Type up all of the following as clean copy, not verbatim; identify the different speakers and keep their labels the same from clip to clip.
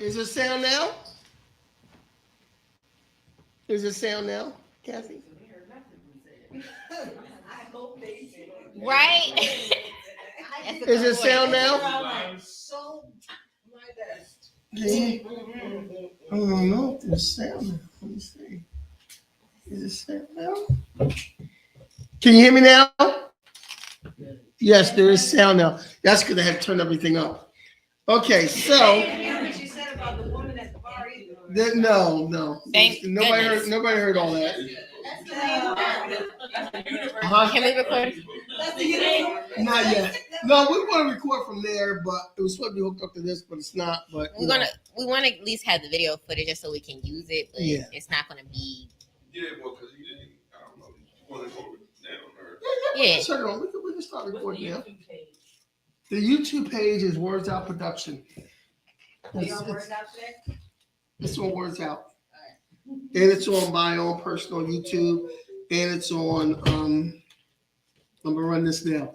Speaker 1: Is it sound now? Is it sound now, Kathy?
Speaker 2: Right?
Speaker 1: Is it sound now? Yeah. I don't know if there's sound now. Let me see. Is it sound now? Can you hear me now? Yes, there is sound now. That's because I had to turn everything up. Okay, so no.
Speaker 2: Thank
Speaker 1: Nobody
Speaker 2: goodness.
Speaker 1: heard. Nobody heard all that.
Speaker 2: Can we record?
Speaker 1: Not yet. No, we want to record from there, but it was supposed to be hooked up to this, but it's not. But
Speaker 2: We want to at least have the video footage just so we can use it, but
Speaker 1: Yeah.
Speaker 2: it's not gonna be.
Speaker 3: Yeah, well, because you didn't, I don't know, you want to go down or.
Speaker 1: Yeah. Turn it on. We can start recording now. The YouTube page is Words Out Production. It's on Words Out. And it's on my own personal YouTube. And it's on I'm gonna run this now.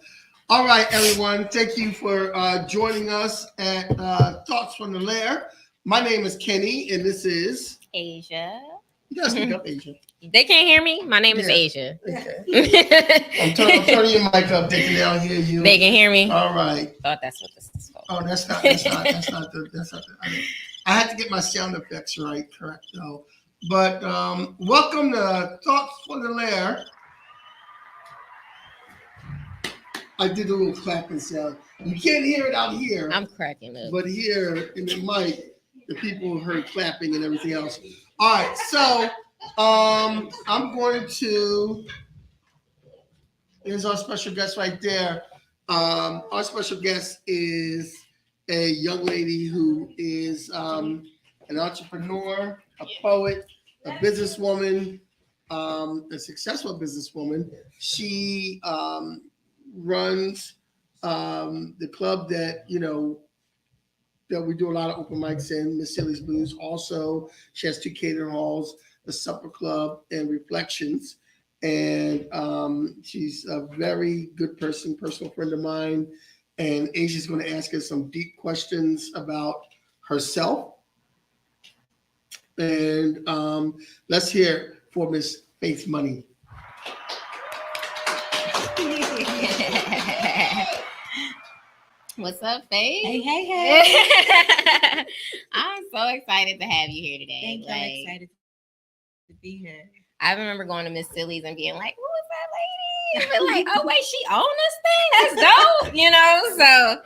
Speaker 1: All right, everyone. Thank you for joining us at Thoughts from the Lair. My name is Kenny, and this is
Speaker 2: Asia.
Speaker 1: You gotta speak up, Asia.
Speaker 2: They can't hear me. My name is Asia.
Speaker 1: Okay. I'm turning your mic up. They can now hear you.
Speaker 2: They can hear me.
Speaker 1: All right.
Speaker 2: Thought that's what this is for.
Speaker 1: Oh, that's not the. I had to get my sound effects right, correct though. But welcome to Thoughts from the Lair. I did a little clapping sound. You can't hear it out here.
Speaker 2: I'm cracking up.
Speaker 1: But here in the mic, the people heard clapping and everything else. All right, so I'm going to. Here's our special guest right there. Our special guest is a young lady who is an entrepreneur, a poet, a businesswoman, a successful businesswoman. She runs the club that that we do a lot of open mics in, Miss Silly's Blues. Also, she has 2 catering halls, the Supper Club and Reflections. And she's a very good person, personal friend of mine. And Asia's going to ask us some deep questions about herself. And let's hear for Miss Faith Money.
Speaker 2: What's up, Faith?
Speaker 4: Hey.
Speaker 2: I'm so excited to have you here today.
Speaker 4: Thank you. I'm excited to be here.
Speaker 2: I remember going to Miss Silly's and being like, "Who is that lady?" And be like, "Oh wait, she owned this thing. That's dope." So,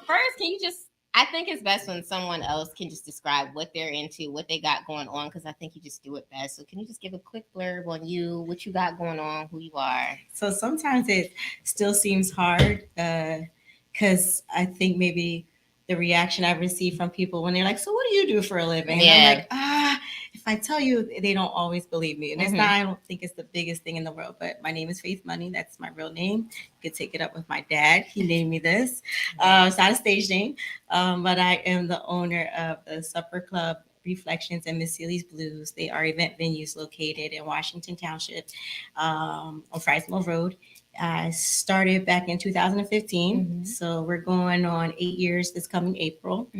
Speaker 2: first, can you just? I think it's best when someone else can just describe what they're into, what they got going on, because I think you just do it best. So, can you just give a quick blurb on you, what you got going on, who you are?
Speaker 4: So sometimes it still seems hard because I think maybe the reaction I've received from people when they're like, "So what do you do for a living?" And I'm like, if I tell you, they don't always believe me. And it's not, I don't think it's the biggest thing in the world, but my name is Faith Money. That's my real name. You can take it up with my dad. He named me this. It's not a stage name, but I am the owner of the Supper Club, Reflections, and Miss Silly's Blues. They are event venues located in Washington Township on Fries Mill Road. I started back in 2015. So we're going on 8 years this coming April.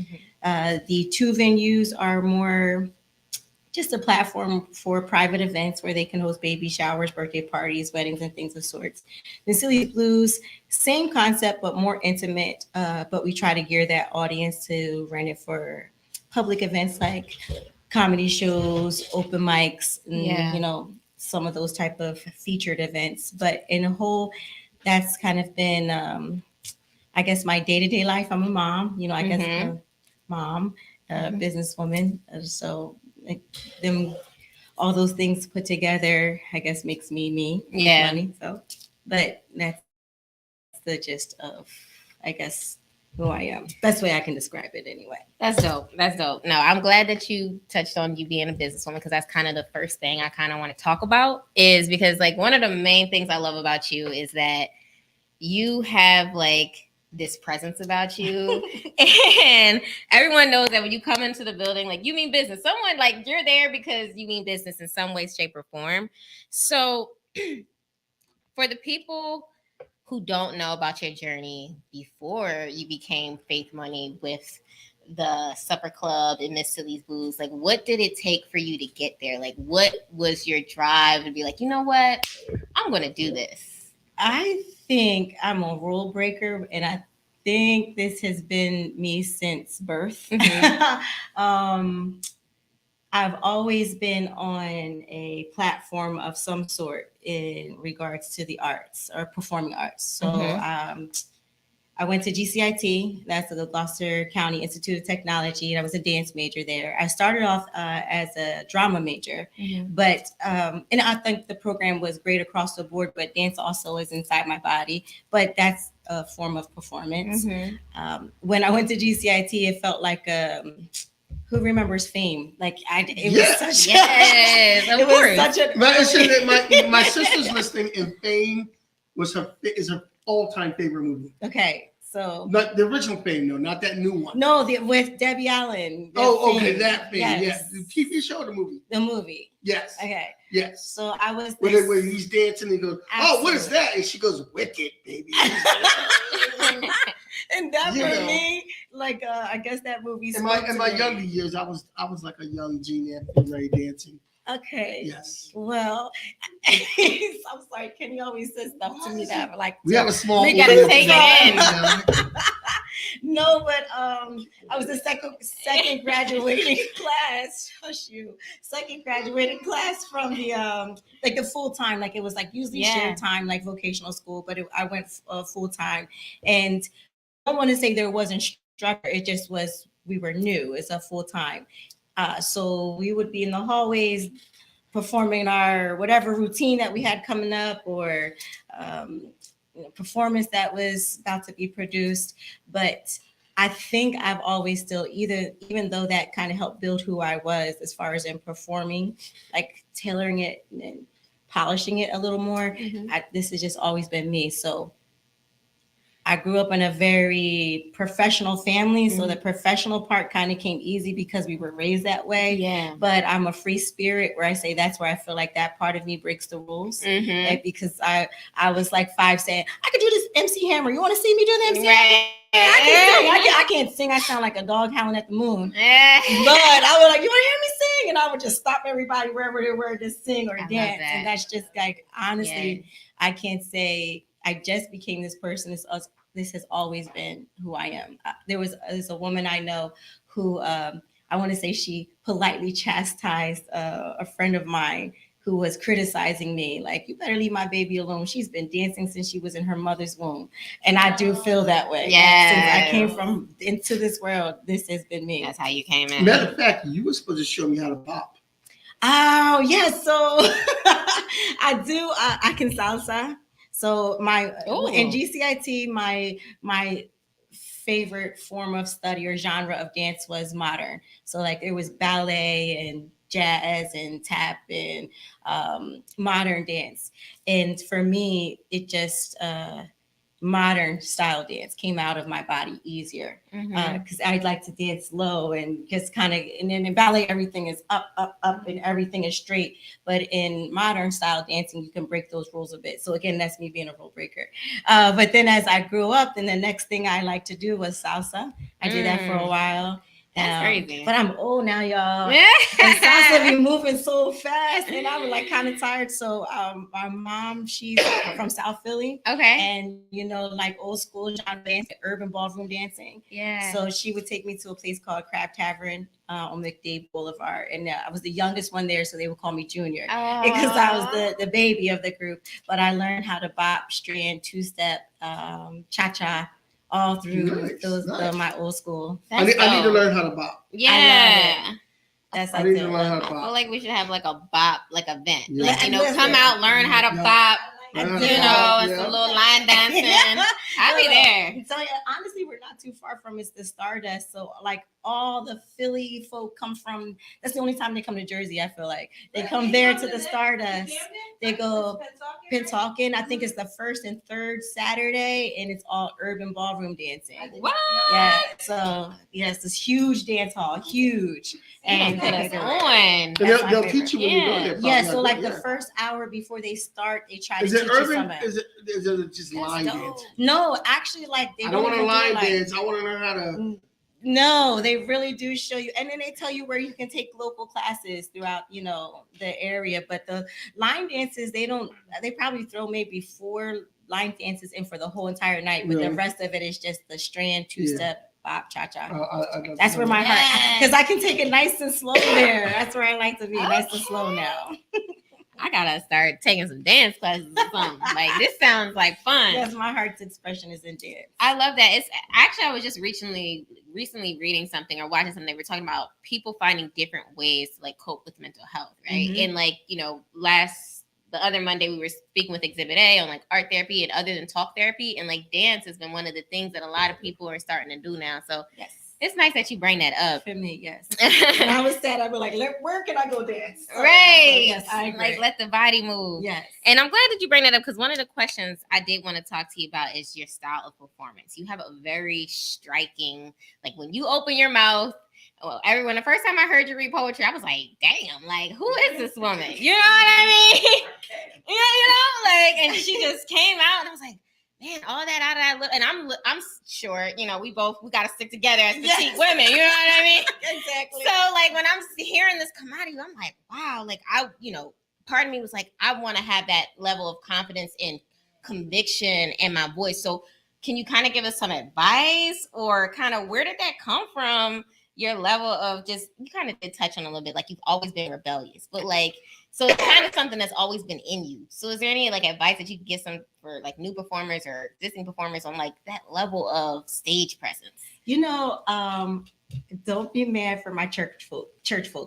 Speaker 4: The 2 venues are more just a platform for private events where they can host baby showers, birthday parties, weddings, and things of sorts. The Silly Blues, same concept, but more intimate. But we try to gear that audience to rent it for public events like comedy shows, open mics, and, some of those type of featured events. But in a whole, that's kind of been, I guess, my day-to-day life. I'm a mom, I guess a mom, businesswoman. So all those things put together, I guess, makes me money. So, but that's the gist of, I guess, who I am. Best way I can describe it anyway.
Speaker 2: That's dope. No, I'm glad that you touched on you being a businesswoman, because that's kind of the first thing I kind of want to talk about, is because one of the main things I love about you is that you have this presence about you. And everyone knows that when you come into the building, you mean business. Someone you're there because you mean business in some way, shape, or form. So for the people who don't know about your journey before you became Faith Money with the supper club and Miss Silly's Booze, like what did it take for you to get there? Like what was your drive to be like, you know what, I'm gonna do this?
Speaker 4: I think I'm a rule breaker, and I think this has been me since birth. I've always been on a platform of some sort in regards to the arts or performing arts. So I went to GCIT, that's the Gloucester County Institute of Technology, and I was a dance major there. I started off as a drama major, but and I think the program was great across the board, but dance also is inside my body, but that's a form of performance. When I went to GCIT, it felt like who remembers Fame? Like it was such
Speaker 2: of course.
Speaker 1: My sister's listening, and Fame is her all-time favorite movie.
Speaker 4: Okay, so
Speaker 1: not the original Fame, no, not that new one.
Speaker 4: No, with Debbie Allen.
Speaker 1: Okay, that Fame.
Speaker 4: Yes.
Speaker 1: Yes, the TV show, or the movie.
Speaker 4: The movie.
Speaker 1: Yes.
Speaker 4: Okay.
Speaker 1: Yes.
Speaker 4: So I was
Speaker 1: where he's dancing, and he goes,
Speaker 4: Absolutely.
Speaker 1: "Oh, what is that?" And she goes, "Wicked, baby."
Speaker 4: And that for me, like I guess that movie.
Speaker 1: In my younger years, I was like a young Gene Anthony dancing.
Speaker 4: Okay.
Speaker 1: Yes.
Speaker 4: Well, I'm sorry. Kenny always says stuff to me that like
Speaker 1: we have a small.
Speaker 2: We gotta take it in.
Speaker 4: No, but I was the second graduating class. Hush you. Second graduating class from the like the full time. Like it was like usually shared time, like vocational school, but I went full time. And I don't want to say there wasn't structure. It just was we were new. It's a full time. So we would be in the hallways performing our whatever routine that we had coming up, or performance that was about to be produced. But I think I've always still even though that kind of helped build who I was as far as in performing, like tailoring it and polishing it a little more. This has just always been me. So I grew up in a very professional family, so the professional part kind of came easy because we were raised that way.
Speaker 2: Yeah.
Speaker 4: But I'm a free spirit, where I say that's where I feel like that part of me breaks the rules. Right? Because I was like 5 saying, I could do this MC Hammer. You want to see me do the MC Hammer? I can't sing. I sound like a dog howling at the moon. But I was like, you want to hear me sing? And I would just stop everybody wherever they were to sing or dance. And that's just like, honestly, I can't say I just became this person. This has always been who I am. There's a woman I know who I want to say she politely chastised a friend of mine who was criticizing me, like, you better leave my baby alone. She's been dancing since she was in her mother's womb. And I do feel that way.
Speaker 2: Yeah.
Speaker 4: Since I came into this world, this has been me.
Speaker 2: That's how you came in.
Speaker 1: Matter of fact, you were supposed to show me how to bop.
Speaker 4: Oh, yes. So I do. I can salsa. So in GCIT, my favorite form of study or genre of dance was modern. So like it was ballet and jazz and tap and modern dance. And for me, it just modern style dance came out of my body easier because I like to dance low and just kind of, and then in ballet, everything is up, up, up, and everything is straight. But in modern style dancing, you can break those rules a bit. So again, that's me being a rule breaker. But then as I grew up, then the next thing I like to do was salsa. I did that for a while.
Speaker 2: That's crazy.
Speaker 4: But I'm old now, y'all. And salsa be moving so fast, and I was like kind of tired. So my mom, she's from South Philly.
Speaker 2: Okay.
Speaker 4: And like old school genre dance, urban ballroom dancing. Yeah. So she would take me to a place called Crab Tavern on McDade Boulevard, and I was the youngest one there, so they would call me Junior because I was the baby of the group. But I learned how to bop, strand, two-step, cha-cha. All through my old school.
Speaker 1: I need to learn how to bop.
Speaker 2: Yeah.
Speaker 1: I need to learn how to bop.
Speaker 2: I feel like we should have like a bop event.
Speaker 1: Yeah.
Speaker 2: Like, come out, learn how to bop. It's a little line dancing. I'll be there.
Speaker 4: So honestly, we're not too far from it's the Stardust. So like all the Philly folk come from. That's the only time they come to Jersey. I feel like they come there to the Stardust. They go Pentalkin. I think it's the first and third Saturday, and it's all urban ballroom dancing.
Speaker 2: What?
Speaker 4: Yeah. So yes, this huge dance hall, huge.
Speaker 2: And put us on.
Speaker 1: They'll teach you when you go there.
Speaker 4: Yeah, so like the first hour before they start, they try to teach
Speaker 1: it
Speaker 4: teach you
Speaker 1: urban?
Speaker 4: something.
Speaker 1: Is it just line
Speaker 2: dope.
Speaker 1: dance?
Speaker 4: No, actually, like they
Speaker 1: I don't want to
Speaker 4: even do,
Speaker 1: line
Speaker 4: like-
Speaker 1: dance. I want to learn how to.
Speaker 4: No, they really do show you, and then they tell you where you can take local classes throughout, the area. But the line dances, they don't. They probably throw maybe 4 line dances in for the whole entire night, but
Speaker 1: Really?
Speaker 4: the rest of it is just the strand, 2-step, bop, cha cha. That's where my
Speaker 2: Yes.
Speaker 4: heart, because I can take it nice and slow there. That's where I like to be, nice and slow now.
Speaker 2: I gotta start taking some dance classes or something. Like this sounds like fun.
Speaker 4: Yes, my heart's expression is in dance.
Speaker 2: I love that. It's actually I was just recently reading something or watching something. They were talking about people finding different ways to like cope with mental health, right?
Speaker 4: Mhm.
Speaker 2: And like the other Monday we were speaking with Exhibit A on like art therapy and other than talk therapy, and like dance has been one of the things that a lot of people are starting to do now. So
Speaker 4: Yes.
Speaker 2: it's nice that you bring that up.
Speaker 4: For me, yes. When I was sad, I'd be like, where can I go dance? So,
Speaker 2: Right.
Speaker 4: Yes, I agree.
Speaker 2: Like let the body move.
Speaker 4: Yes.
Speaker 2: And I'm glad that you bring that up because one of the questions I did want to talk to you about is your style of performance. You have a very striking, like when you open your mouth, well, the first time I heard you read poetry, I was like, damn, like who is this woman? You know what I mean? Like, and she just came out and I was like, man, all that out of that, and I'm sure, we got to stick together as petite women, you know what I mean?
Speaker 4: Exactly.
Speaker 2: So like when I'm hearing this come out of you, I'm like, wow, like part of me was like, I want to have that level of confidence and conviction in my voice. So can you kind of give us some advice or kind of where did that come from? Your level of you kind of did touch on a little bit, like you've always been rebellious, but like, so it's kind of something that's always been in you. So is there any like advice that you could give for like new performers or existing performers on like that level of stage presence?
Speaker 4: Don't be mad for my church folk,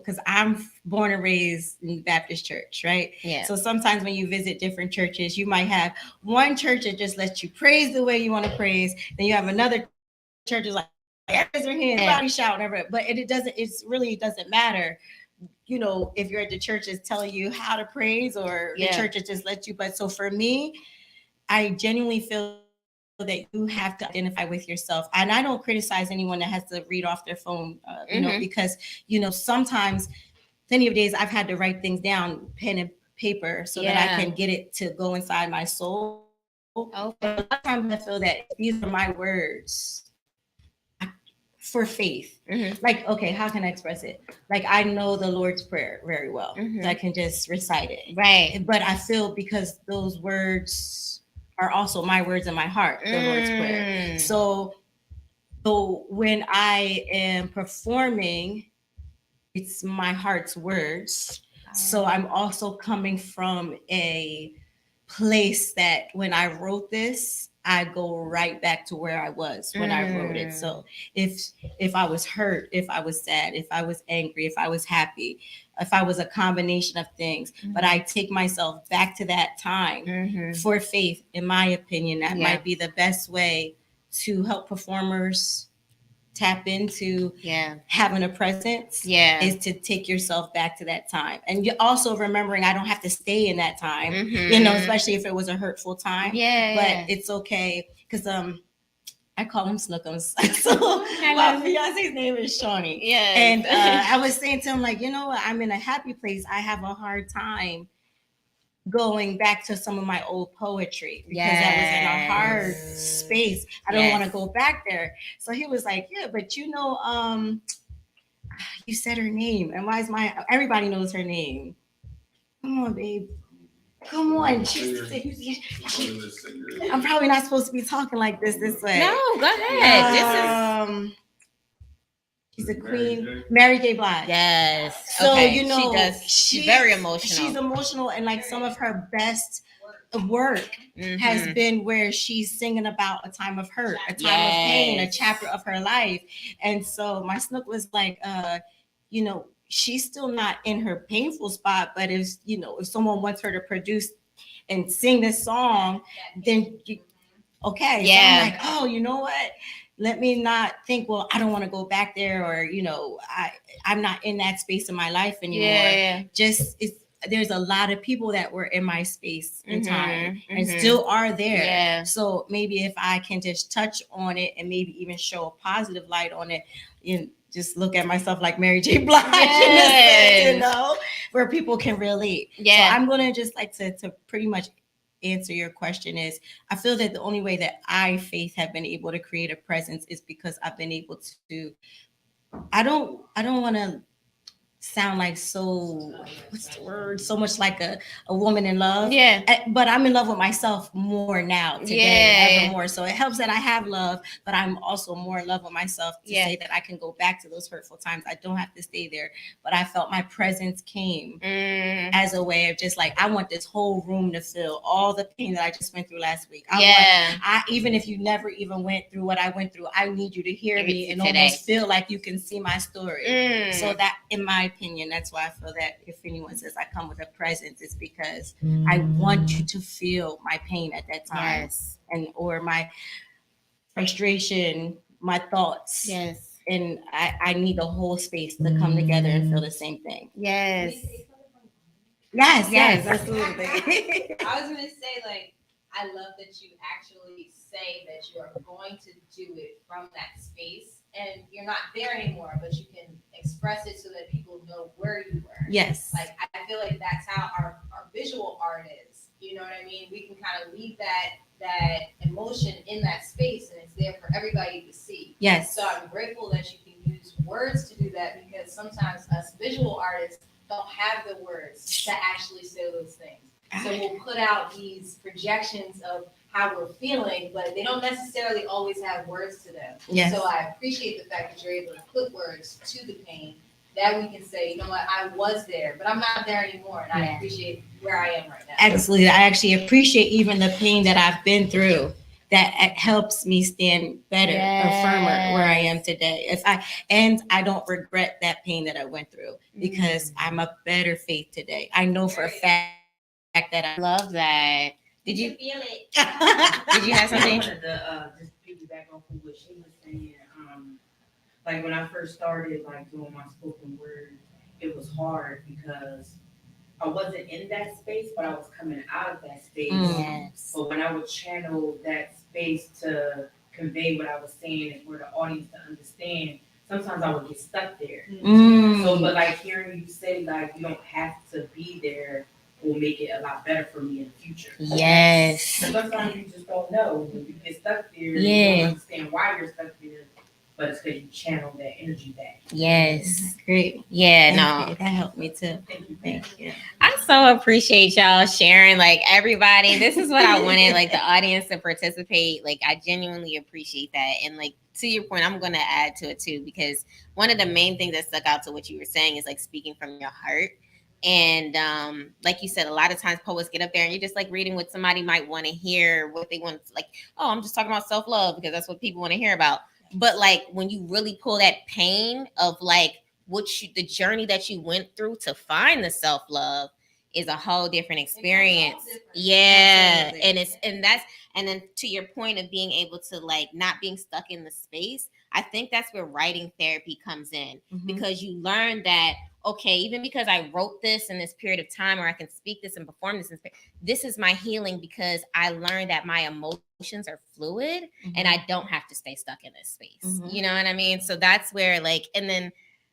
Speaker 4: because I'm born and raised in Baptist church, right?
Speaker 2: Yeah.
Speaker 4: So sometimes when you visit different churches, you might have one church that just lets you praise the way you want to praise. Then you have another church that's like, raise your hands, everybody shout, whatever. But it really doesn't matter. If you're at the church is telling you how to praise or the church that just lets you. But so for me, I genuinely feel that you have to identify with yourself. And I don't criticize anyone that has to read off their phone, because, sometimes plenty of days I've had to write things down, pen and paper, so that I can get it to go inside my soul.
Speaker 2: Okay.
Speaker 4: But a lot of times I feel that these are my words for faith.
Speaker 2: Mm-hmm.
Speaker 4: Like, okay, how can I express it? Like, I know the Lord's Prayer very well.
Speaker 2: Mm-hmm.
Speaker 4: So I can just recite it.
Speaker 2: Right.
Speaker 4: But I feel because those words are also my words in my heart, the Lord's Prayer. So when I am performing, it's my heart's words. So I'm also coming from a place that when I wrote this, I go right back to where I was when I wrote it. So if I was hurt, if I was sad, if I was angry, if I was happy, if I was a combination of things, but I take myself back to that time for faith, in my opinion, that might be the best way to help performers tap into having a presence is to take yourself back to that time. And you're also remembering I don't have to stay in that time, especially if it was a hurtful time. But it's okay because I call him Snookums. So my fiance's name is Shawnee. And I was saying to him, like, you know what, I'm in a happy place. I have a hard time going back to some of my old poetry because I was in a hard space. I don't want to go back there. So he was like, yeah, but you said her name. And everybody knows her name. Come on, babe. Come on. I'm probably not supposed to be talking like this way.
Speaker 2: No, go ahead.
Speaker 4: She's a queen, Mary J. Blige.
Speaker 2: Yes.
Speaker 4: So,
Speaker 2: she's very emotional.
Speaker 4: She's emotional, and like some of her best work has been where she's singing about a time of hurt, a time of pain, a chapter of her life. And so my Snook was like, she's still not in her painful spot, but if someone wants her to produce and sing this song, then okay. So I'm like, oh, you know what? Let me not think, well, I don't want to go back there, or, I'm not in that space in my life anymore. There's a lot of people that were in my space in time and still are there. So maybe if I can just touch on it and maybe even show a positive light on it, just look at myself like Mary J. Blige, where people can relate. So I'm going to just like to pretty much answer your question is, I feel that the only way that I, Faith, have been able to create a presence is because I've been able to. I don't want to sound like so, what's the word, so much like a woman in love.
Speaker 2: Yeah.
Speaker 4: But I'm in love with myself more now today
Speaker 2: Yeah.
Speaker 4: ever more. So it helps that I have love, but I'm also more in love with myself to
Speaker 2: Yeah.
Speaker 4: say that I can go back to those hurtful times. I don't have to stay there. But I felt my presence came as a way of just like, I want this whole room to feel all the pain that I just went through last week. Even if you never even went through what I went through, I need you to hear me and
Speaker 2: today.
Speaker 4: almost feel like you can see my story. So that, in my opinion, that's why I feel that if anyone says I come with a presence, it's because I want you to feel my pain at that time.
Speaker 2: Yes.
Speaker 4: And or my frustration, my thoughts.
Speaker 2: Yes.
Speaker 4: And I need the whole space to come together and feel the same thing.
Speaker 2: Yes.
Speaker 4: Yes, absolutely.
Speaker 5: I was gonna say, like, I love that you actually say that you are going to do it from that space, and you're not there anymore, but you can express it so that people know where you were.
Speaker 4: Yes.
Speaker 5: Like, I feel like that's how our visual art is. You know what I mean? We can kind of leave that emotion in that space, and it's there for everybody to see.
Speaker 4: Yes.
Speaker 5: So I'm grateful that you can use words to do that, because sometimes us visual artists don't have the words to actually say those things. So we'll put out these projections of how we're feeling, but they don't necessarily always have words to them.
Speaker 4: Yes.
Speaker 5: So I appreciate the fact that you're able to put words to the pain, that we can say, you know what, I was there, but I'm not there anymore, and I appreciate where I am right now.
Speaker 4: Absolutely. I actually appreciate even the pain that I've been through. That helps me stand better or firmer where I am today. I don't regret that pain that I went through, because I'm a better Faith today. I know for a fact that I
Speaker 2: Love that.
Speaker 4: Did you
Speaker 5: feel it?
Speaker 2: Did you have something?
Speaker 6: I wanted to just piggyback off of what she was saying. Like when I first started like doing my spoken word, it was hard because I wasn't in that space, but I was coming out of that space.
Speaker 2: Yes.
Speaker 6: But when I would channel that space to convey what I was saying and for the audience to understand, sometimes I would get stuck there. So, but like hearing you say like you don't have to be there will make it a lot better for me in the future.
Speaker 2: Yes.
Speaker 6: Because sometimes you just don't know when you get stuck there. You
Speaker 2: Yeah.
Speaker 6: don't understand why you're stuck there, but it's because you channel that energy back.
Speaker 2: Yes.
Speaker 4: great.
Speaker 2: Yeah,
Speaker 4: Thank
Speaker 2: no.
Speaker 4: you. That helped me too.
Speaker 6: Thank you.
Speaker 4: Thank you.
Speaker 2: I so appreciate y'all sharing, like everybody. This is what I wanted, like the audience to participate. Like I genuinely appreciate that. And like to your point, I'm gonna add to it too, because one of the main things that stuck out to what you were saying is like speaking from your heart. And like you said, a lot of times poets get up there and you're just like reading what somebody might want to hear, what they want, like, oh, I'm just talking about self-love because that's what people want to hear about. But like when you really pull that pain of like the journey that you went through to find the self-love is a whole different experience. Yeah.
Speaker 4: Absolutely.
Speaker 2: And then to your point of being able to like not being stuck in the space, I think that's where writing therapy comes in, because you learn that, okay, even because I wrote this in this period of time, or I can speak this and perform this is my healing, because I learned that my emotions are fluid and I don't have to stay stuck in this space. You know what I mean? So that's where like, and then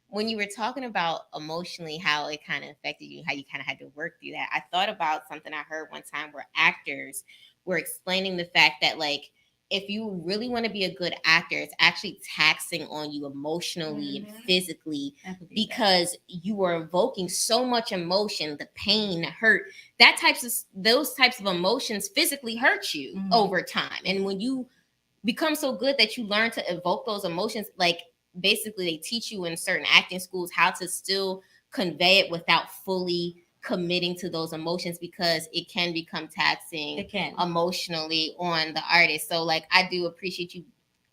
Speaker 2: when you were talking about emotionally, how it kind of affected you, how you kind of had to work through that, I thought about something I heard one time where actors were explaining the fact that like, if you really want to be a good actor, it's actually taxing on you emotionally and physically, because you are evoking so much emotion, the pain, hurt, those types of emotions physically hurt you over time. And when you become so good that you learn to evoke those emotions, like basically they teach you in certain acting schools how to still convey it without fully committing to those emotions, because it can become taxing emotionally on the artist. So like I do appreciate you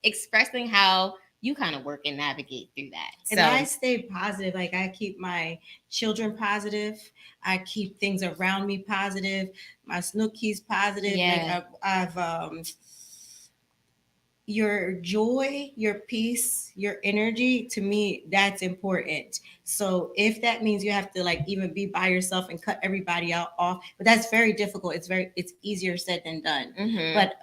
Speaker 2: expressing how you kind of work and navigate through that.
Speaker 4: And I stay positive. Like I keep my children positive. I keep things around me positive. My Snooki's positive.
Speaker 2: Yeah.
Speaker 4: Like I've your joy, your peace, your energy, to me, that's important. So if that means you have to like even be by yourself and cut everybody off, but that's very difficult. It's easier said than done. But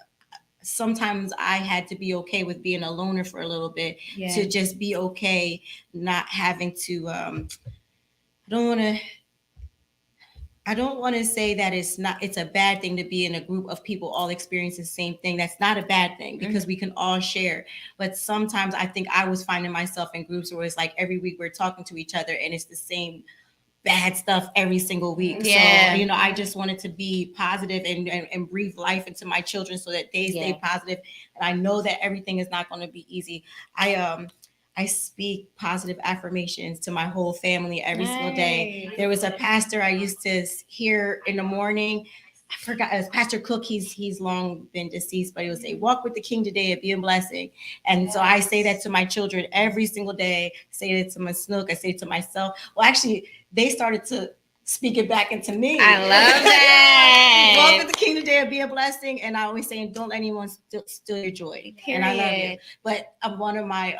Speaker 4: sometimes I had to be okay with being a loner for a little bit, to just be okay not having to I don't want to say that it's a bad thing to be in a group of people all experiencing the same thing. That's not a bad thing because we can all share. But sometimes I think I was finding myself in groups where it's like every week we're talking to each other and it's the same bad stuff every single week.
Speaker 2: Yeah.
Speaker 4: So, I just wanted to be positive and breathe life into my children so that they stay positive. And I know that everything is not going to be easy. I speak positive affirmations to my whole family every single day. There was a pastor I used to hear in the morning. I forgot, it was Pastor Cook. He's long been deceased, but he would say, "Walk with the King today and be a blessing." And so I say that to my children every single day. I say it to my Snook. I say it to myself. Well, actually, they started to speak it back into me.
Speaker 2: I love that.
Speaker 4: Walk with the King today and be a blessing. And I always say, don't let anyone steal your joy.
Speaker 2: Period.
Speaker 4: And I love you. But one of my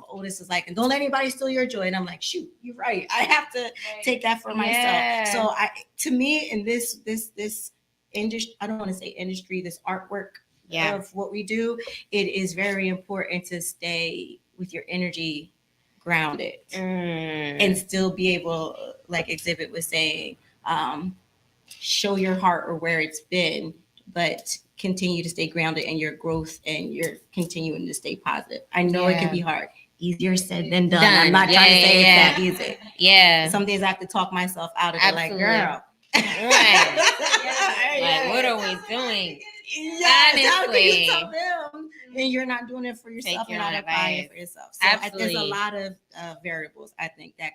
Speaker 4: oldest is like, and don't let anybody steal your joy. And I'm like, shoot, you're right. I have to take that for myself. So to me, in this industry, I don't want to say industry, this artwork of what we do, it is very important to stay with your energy grounded and still be able, like Exhibit was saying, show your heart or where it's been, but continue to stay grounded in your growth and you're continuing to stay positive. I know it can be hard. Easier said than done. I'm not trying to say it's that easy.
Speaker 2: Yeah.
Speaker 4: Some days I have to talk myself out of it, like, girl.
Speaker 2: Right. Like, what are we doing?
Speaker 4: How can you tell them and you're not doing it for yourself and not applying it for yourself? So there's a lot of variables, I think, that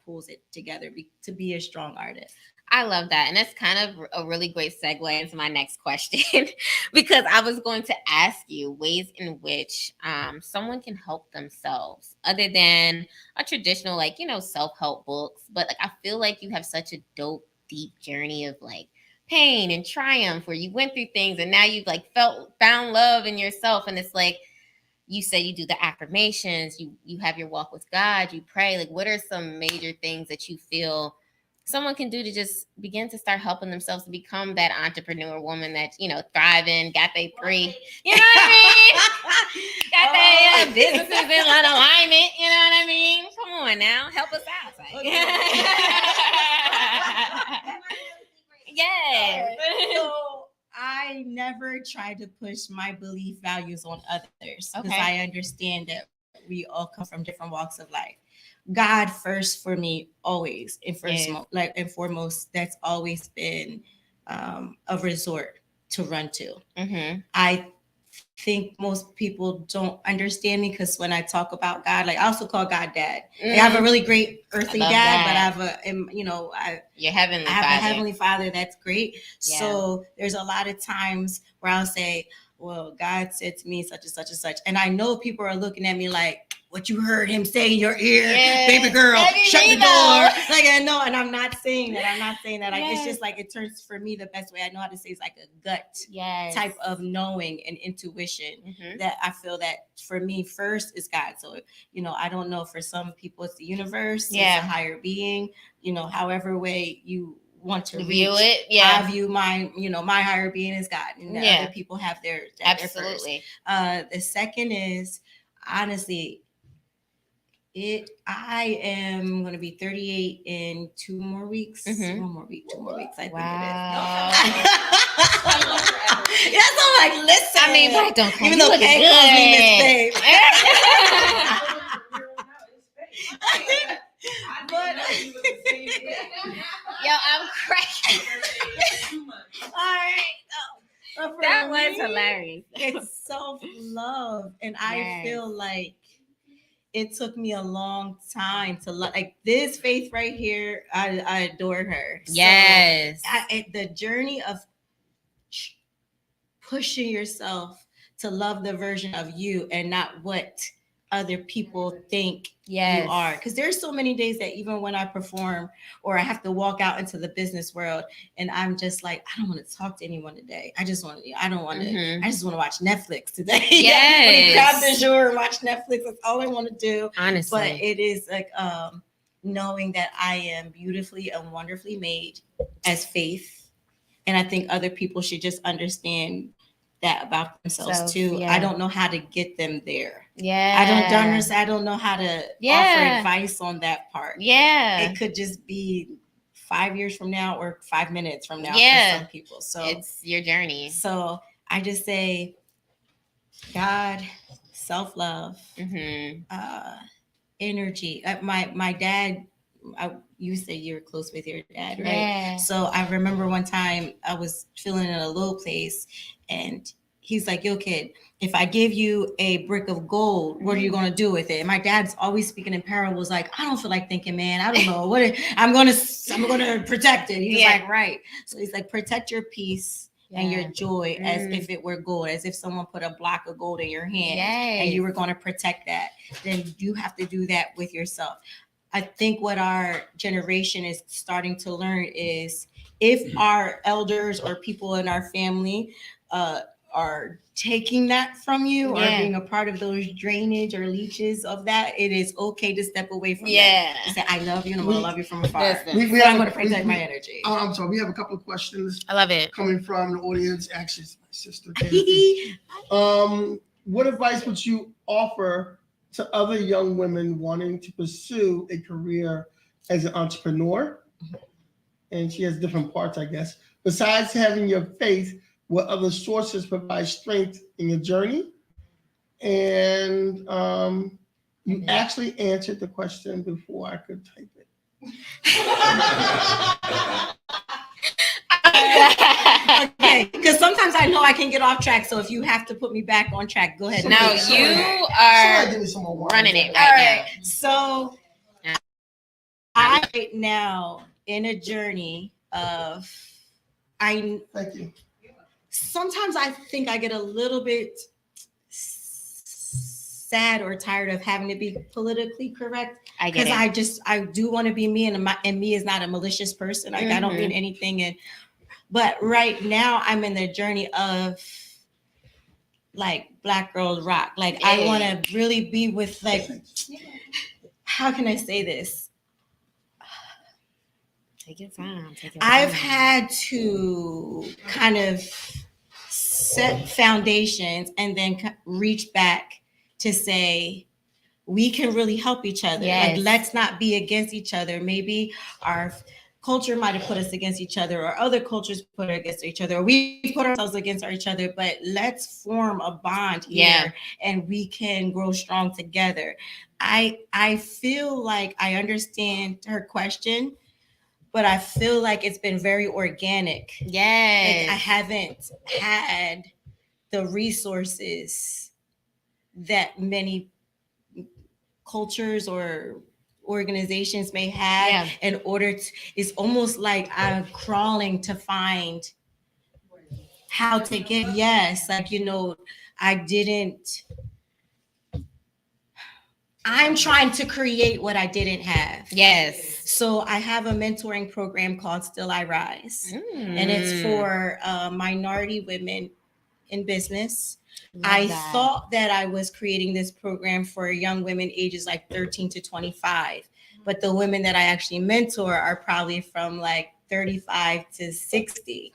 Speaker 4: pulls it together to be a strong artist.
Speaker 2: I love that. And that's kind of a really great segue into my next question because I was going to ask you ways in which someone can help themselves other than a traditional, like, self-help books. But like, I feel like you have such a dope, deep journey of like pain and triumph where you went through things and now you've like found love in yourself. And it's like, you said you do the affirmations, you have your walk with God, you pray. Like, what are some major things that you feel someone can do to just begin to start helping themselves to become that entrepreneur woman that's, thriving, got they three, you know what I mean? Got their businesses in alignment, you know what I mean? Come on now, help us out. Like. Yes.
Speaker 4: So I never try to push my belief values on others because I understand that we all come from different walks of life. God first for me always, and foremost, that's always been a resort to run to. I think most people don't understand me because when I talk about God, like I also call God Dad. I have a really great earthly dad, but I have
Speaker 2: your heavenly
Speaker 4: I have
Speaker 2: father.
Speaker 4: a heavenly father that's great. Yeah. So there's a lot of times where I'll say, well, God said to me such and such and such. And I know people are looking at me like, what you heard him say in your ear, baby girl, shut the door. Like, I know, and I'm not saying that. It's just like, it turns for me the best way I know how to say is like a gut type of knowing and intuition that I feel that for me first is God. So, I don't know, for some people it's the universe, it's a higher being, however way you want to
Speaker 2: view
Speaker 4: reach.
Speaker 2: it.
Speaker 4: I view my, my higher being is God, and other people have their
Speaker 2: absolutely.
Speaker 4: The second is, honestly, I am going to be 38 in 2 more weeks. 2 more weeks. I think it is. Yes, I'm like, listen.
Speaker 2: I mean, but don't come.
Speaker 4: Even though Kay calls me Miss Babe.
Speaker 2: Yo, I'm cracking.
Speaker 4: All right.
Speaker 2: That was hilarious.
Speaker 4: It's self-love, and I feel like it took me a long time to like this Faith right here. I adore her.
Speaker 2: Yes.
Speaker 4: So the journey of pushing yourself to love the version of you and not what other people think you are. Because there's so many days that even when I perform or I have to walk out into the business world and I'm just like, I don't want to talk to anyone today. I just want to watch Netflix today.
Speaker 2: Yes.
Speaker 4: Grab the jour and watch Netflix. That's all I want to do.
Speaker 2: Honestly.
Speaker 4: But it is like knowing that I am beautifully and wonderfully made as Faith. And I think other people should just understand that about themselves too. I don't know how to get them there. I don't know how to offer advice on that part.
Speaker 2: It
Speaker 4: could just be 5 years from now or 5 minutes from now
Speaker 2: Yeah.
Speaker 4: for some people. So
Speaker 2: It's your journey.
Speaker 4: so I just say God, self-love,
Speaker 2: Mm-hmm.
Speaker 4: energy. My dad, you say you're close with your dad, right?
Speaker 2: Yeah.
Speaker 4: So I remember one time I was feeling in a low place, and he's like, "Yo, kid, if I give you a brick of gold, what are you gonna do with it?" And my dad's always speaking in parables, like, "I don't feel like thinking, man. I don't know I'm gonna protect it." He's
Speaker 2: Yeah.
Speaker 4: like, "Right." So he's like, "Protect your peace." And your joy as if it were gold, as if someone put a block of gold in your hand and you were going to protect that. Then you have to do that with yourself. I think what our generation is starting to learn is if our elders or people in our family are taking that from you or being a part of those drainage or leeches of that, it is okay to step away from that. To say, I love you and I'm going to love you from afar. I'm going to protect my energy.
Speaker 1: I'm sorry, we have a couple of questions
Speaker 2: I love it.
Speaker 1: coming from the audience. Actually, it's my sister. What advice would you offer to other young women wanting to pursue a career as an entrepreneur? And she has different parts, I guess. Besides having your faith, what other sources provide strength in your journey? And you actually answered the question before I could type it.
Speaker 4: Okay, because sometimes I know I can get off track. So if you have to put me back on track, go ahead.
Speaker 2: No, you are running it right now.
Speaker 4: So I'm right now in a journey of
Speaker 1: Thank you.
Speaker 4: Sometimes I think I get a little bit sad or tired of having to be politically correct.
Speaker 2: I get it.
Speaker 4: Because I do want to be me, and me is not a malicious person. Like I don't mean anything. But right now I'm in the journey of like Black Girls Rock. Like I want to really be with like, how can I say this?
Speaker 2: Take your time.
Speaker 4: I've had to kind of set foundations and then reach back to say, we can really help each other.
Speaker 2: Yes.
Speaker 4: Like, let's not be against each other. Maybe our culture might have put us against each other, or other cultures put us against each other, or we put ourselves against each other, but let's form a bond here and we can grow strong together. I feel like I understand her question, but I feel like it's been very organic.
Speaker 2: Yes.
Speaker 4: Like I haven't had the resources that many cultures or organizations may have in order to, it's almost like I'm crawling to find how to get, like, you know, I'm trying to create what I didn't have.
Speaker 2: Yes.
Speaker 4: So I have a mentoring program called Still I Rise, and it's for minority women in business. I thought that I was creating this program for young women ages like 13 to 25, but the women that I actually mentor are probably from like 35 to 60.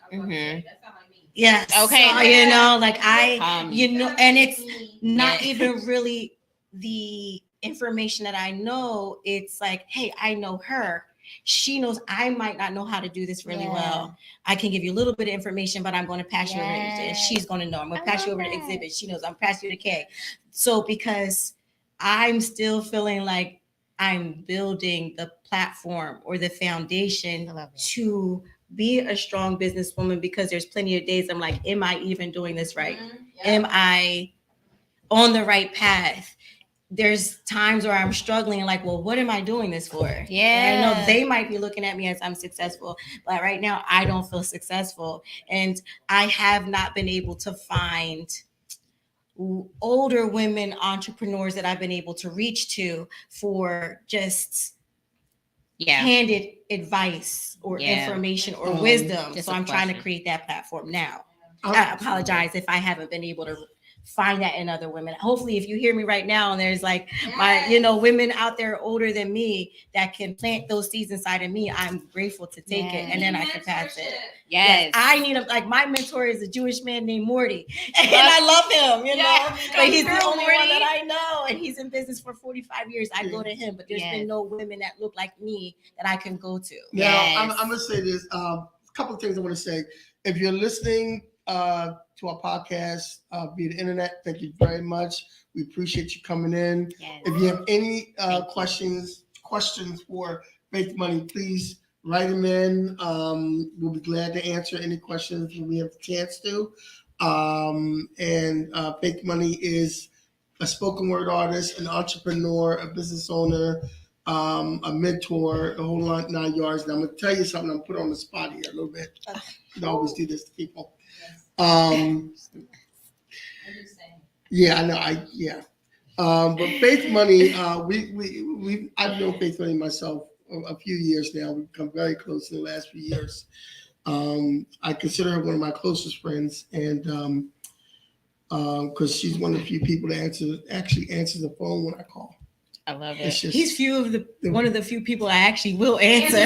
Speaker 4: Yes.
Speaker 2: Okay.
Speaker 4: So, you know, like you know, and it's not even really the information that I know. It's like, hey, I know her. She knows I might not know how to do this really well. I can give you a little bit of information, but I'm going to pass you over to, and she's going to know. I'm going to pass you over to Exhibit. She knows I'm passing you to K. So because I'm still feeling like I'm building the platform or the foundation to be a strong businesswoman, because there's plenty of days I'm like, am I even doing this right? Am I on the right path? There's times where I'm struggling, like, well, what am I doing this for? And I know they might be looking at me as I'm successful, but right now I don't feel successful. And I have not been able to find older women entrepreneurs that I've been able to reach to for just handed advice or information or wisdom. So I'm trying to create that platform now. I apologize if I haven't been able to find that in other women. Hopefully, if you hear me right now, and there's like my, women out there older than me that can plant those seeds inside of me, I'm grateful to take it, and then I can pass it.
Speaker 2: Yes.
Speaker 4: I need him. Like my mentor is a Jewish man named Morty, and I love him, but he's the only one that I know, and he's in business for 45 years. I go to him, but there's been no women that look like me that I can go to.
Speaker 1: Now, I'm going to say this. A couple of things I want to say. If you're listening to our podcast via the internet, thank you very much. We appreciate you coming in.
Speaker 2: Yes.
Speaker 1: If you have any questions for Faith Money, please write them in. We'll be glad to answer any questions when we have the chance to. Faith Money is a spoken word artist, an entrepreneur, a business owner, a mentor, the whole 9 yards. Now I'm gonna tell you something. I'm put on the spot here a little bit. I always do this to people. Yeah, I know. But Faith Money, I've known Faith Money myself a few years now. We've become very close in the last few years. I consider her one of my closest friends, and because she's one of the few people that actually answers the phone when I call.
Speaker 2: I love it.
Speaker 4: He's one of the few people I actually will answer.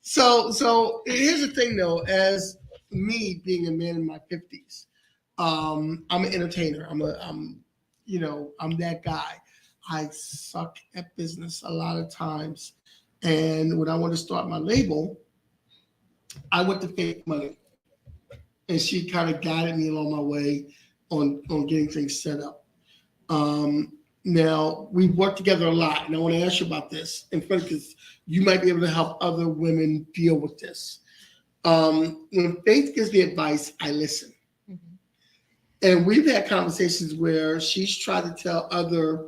Speaker 1: So here's the thing though, as me being a man in my 50s, I'm an entertainer. I'm that guy. I suck at business a lot of times. And when I wanted to start my label, I went to Faith Money. And she kind of guided me along my way on getting things set up. Now, we've worked together a lot, and I want to ask you about this, because you might be able to help other women deal with this. When Faith gives me advice, I listen. Mm-hmm. And we've had conversations where she's tried to tell other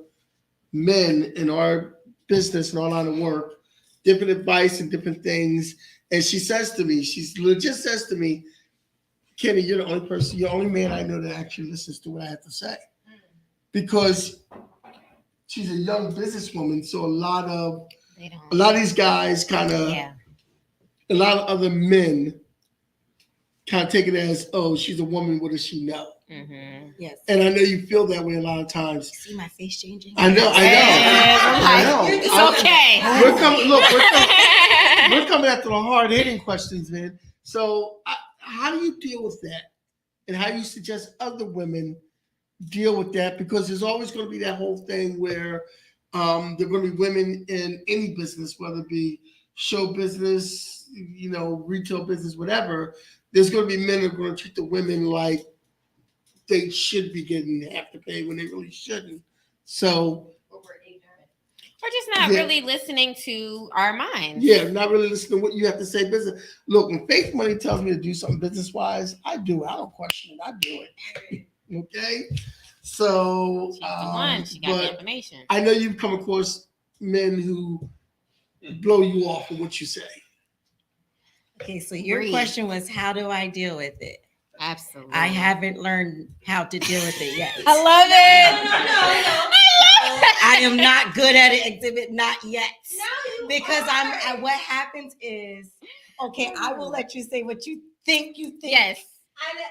Speaker 1: men in our business and our line of work different advice and different things. And she legit says to me, Kenny, you're the only man I know that actually listens to what I have to say. Because she's a young businesswoman, so a lot of these guys a lot of other men kind of take it as, oh, she's a woman, what does she know?
Speaker 4: Mm-hmm. Yes.
Speaker 1: And I know you feel that way a lot of times.
Speaker 4: See my face changing?
Speaker 1: I know.
Speaker 2: It's okay.
Speaker 1: We're coming after the hard-hitting questions, man. So how do you deal with that? And how do you suggest other women deal with that? Because there's always going to be that whole thing where there are going to be women in any business, whether it be show business, retail business, whatever. There's going to be men who are going to treat the women like they should be getting half the pay when they really shouldn't. So,
Speaker 2: or just not really listening to our minds.
Speaker 1: Yeah, not really listening to what you have to say business. Look, when Faith Money tells me to do something business-wise, I do it. I don't question it. I do it. Okay? So,
Speaker 2: she got the information.
Speaker 1: I know you've come across men who blow you off with what you say.
Speaker 4: Okay, so your question was, how do I deal with it?
Speaker 2: Absolutely.
Speaker 4: I haven't learned how to deal with it yet.
Speaker 2: I love it.
Speaker 4: I am not good at it, Exhibit, not yet. No, because what happens is, okay, I will let you say what you think.
Speaker 2: Yes.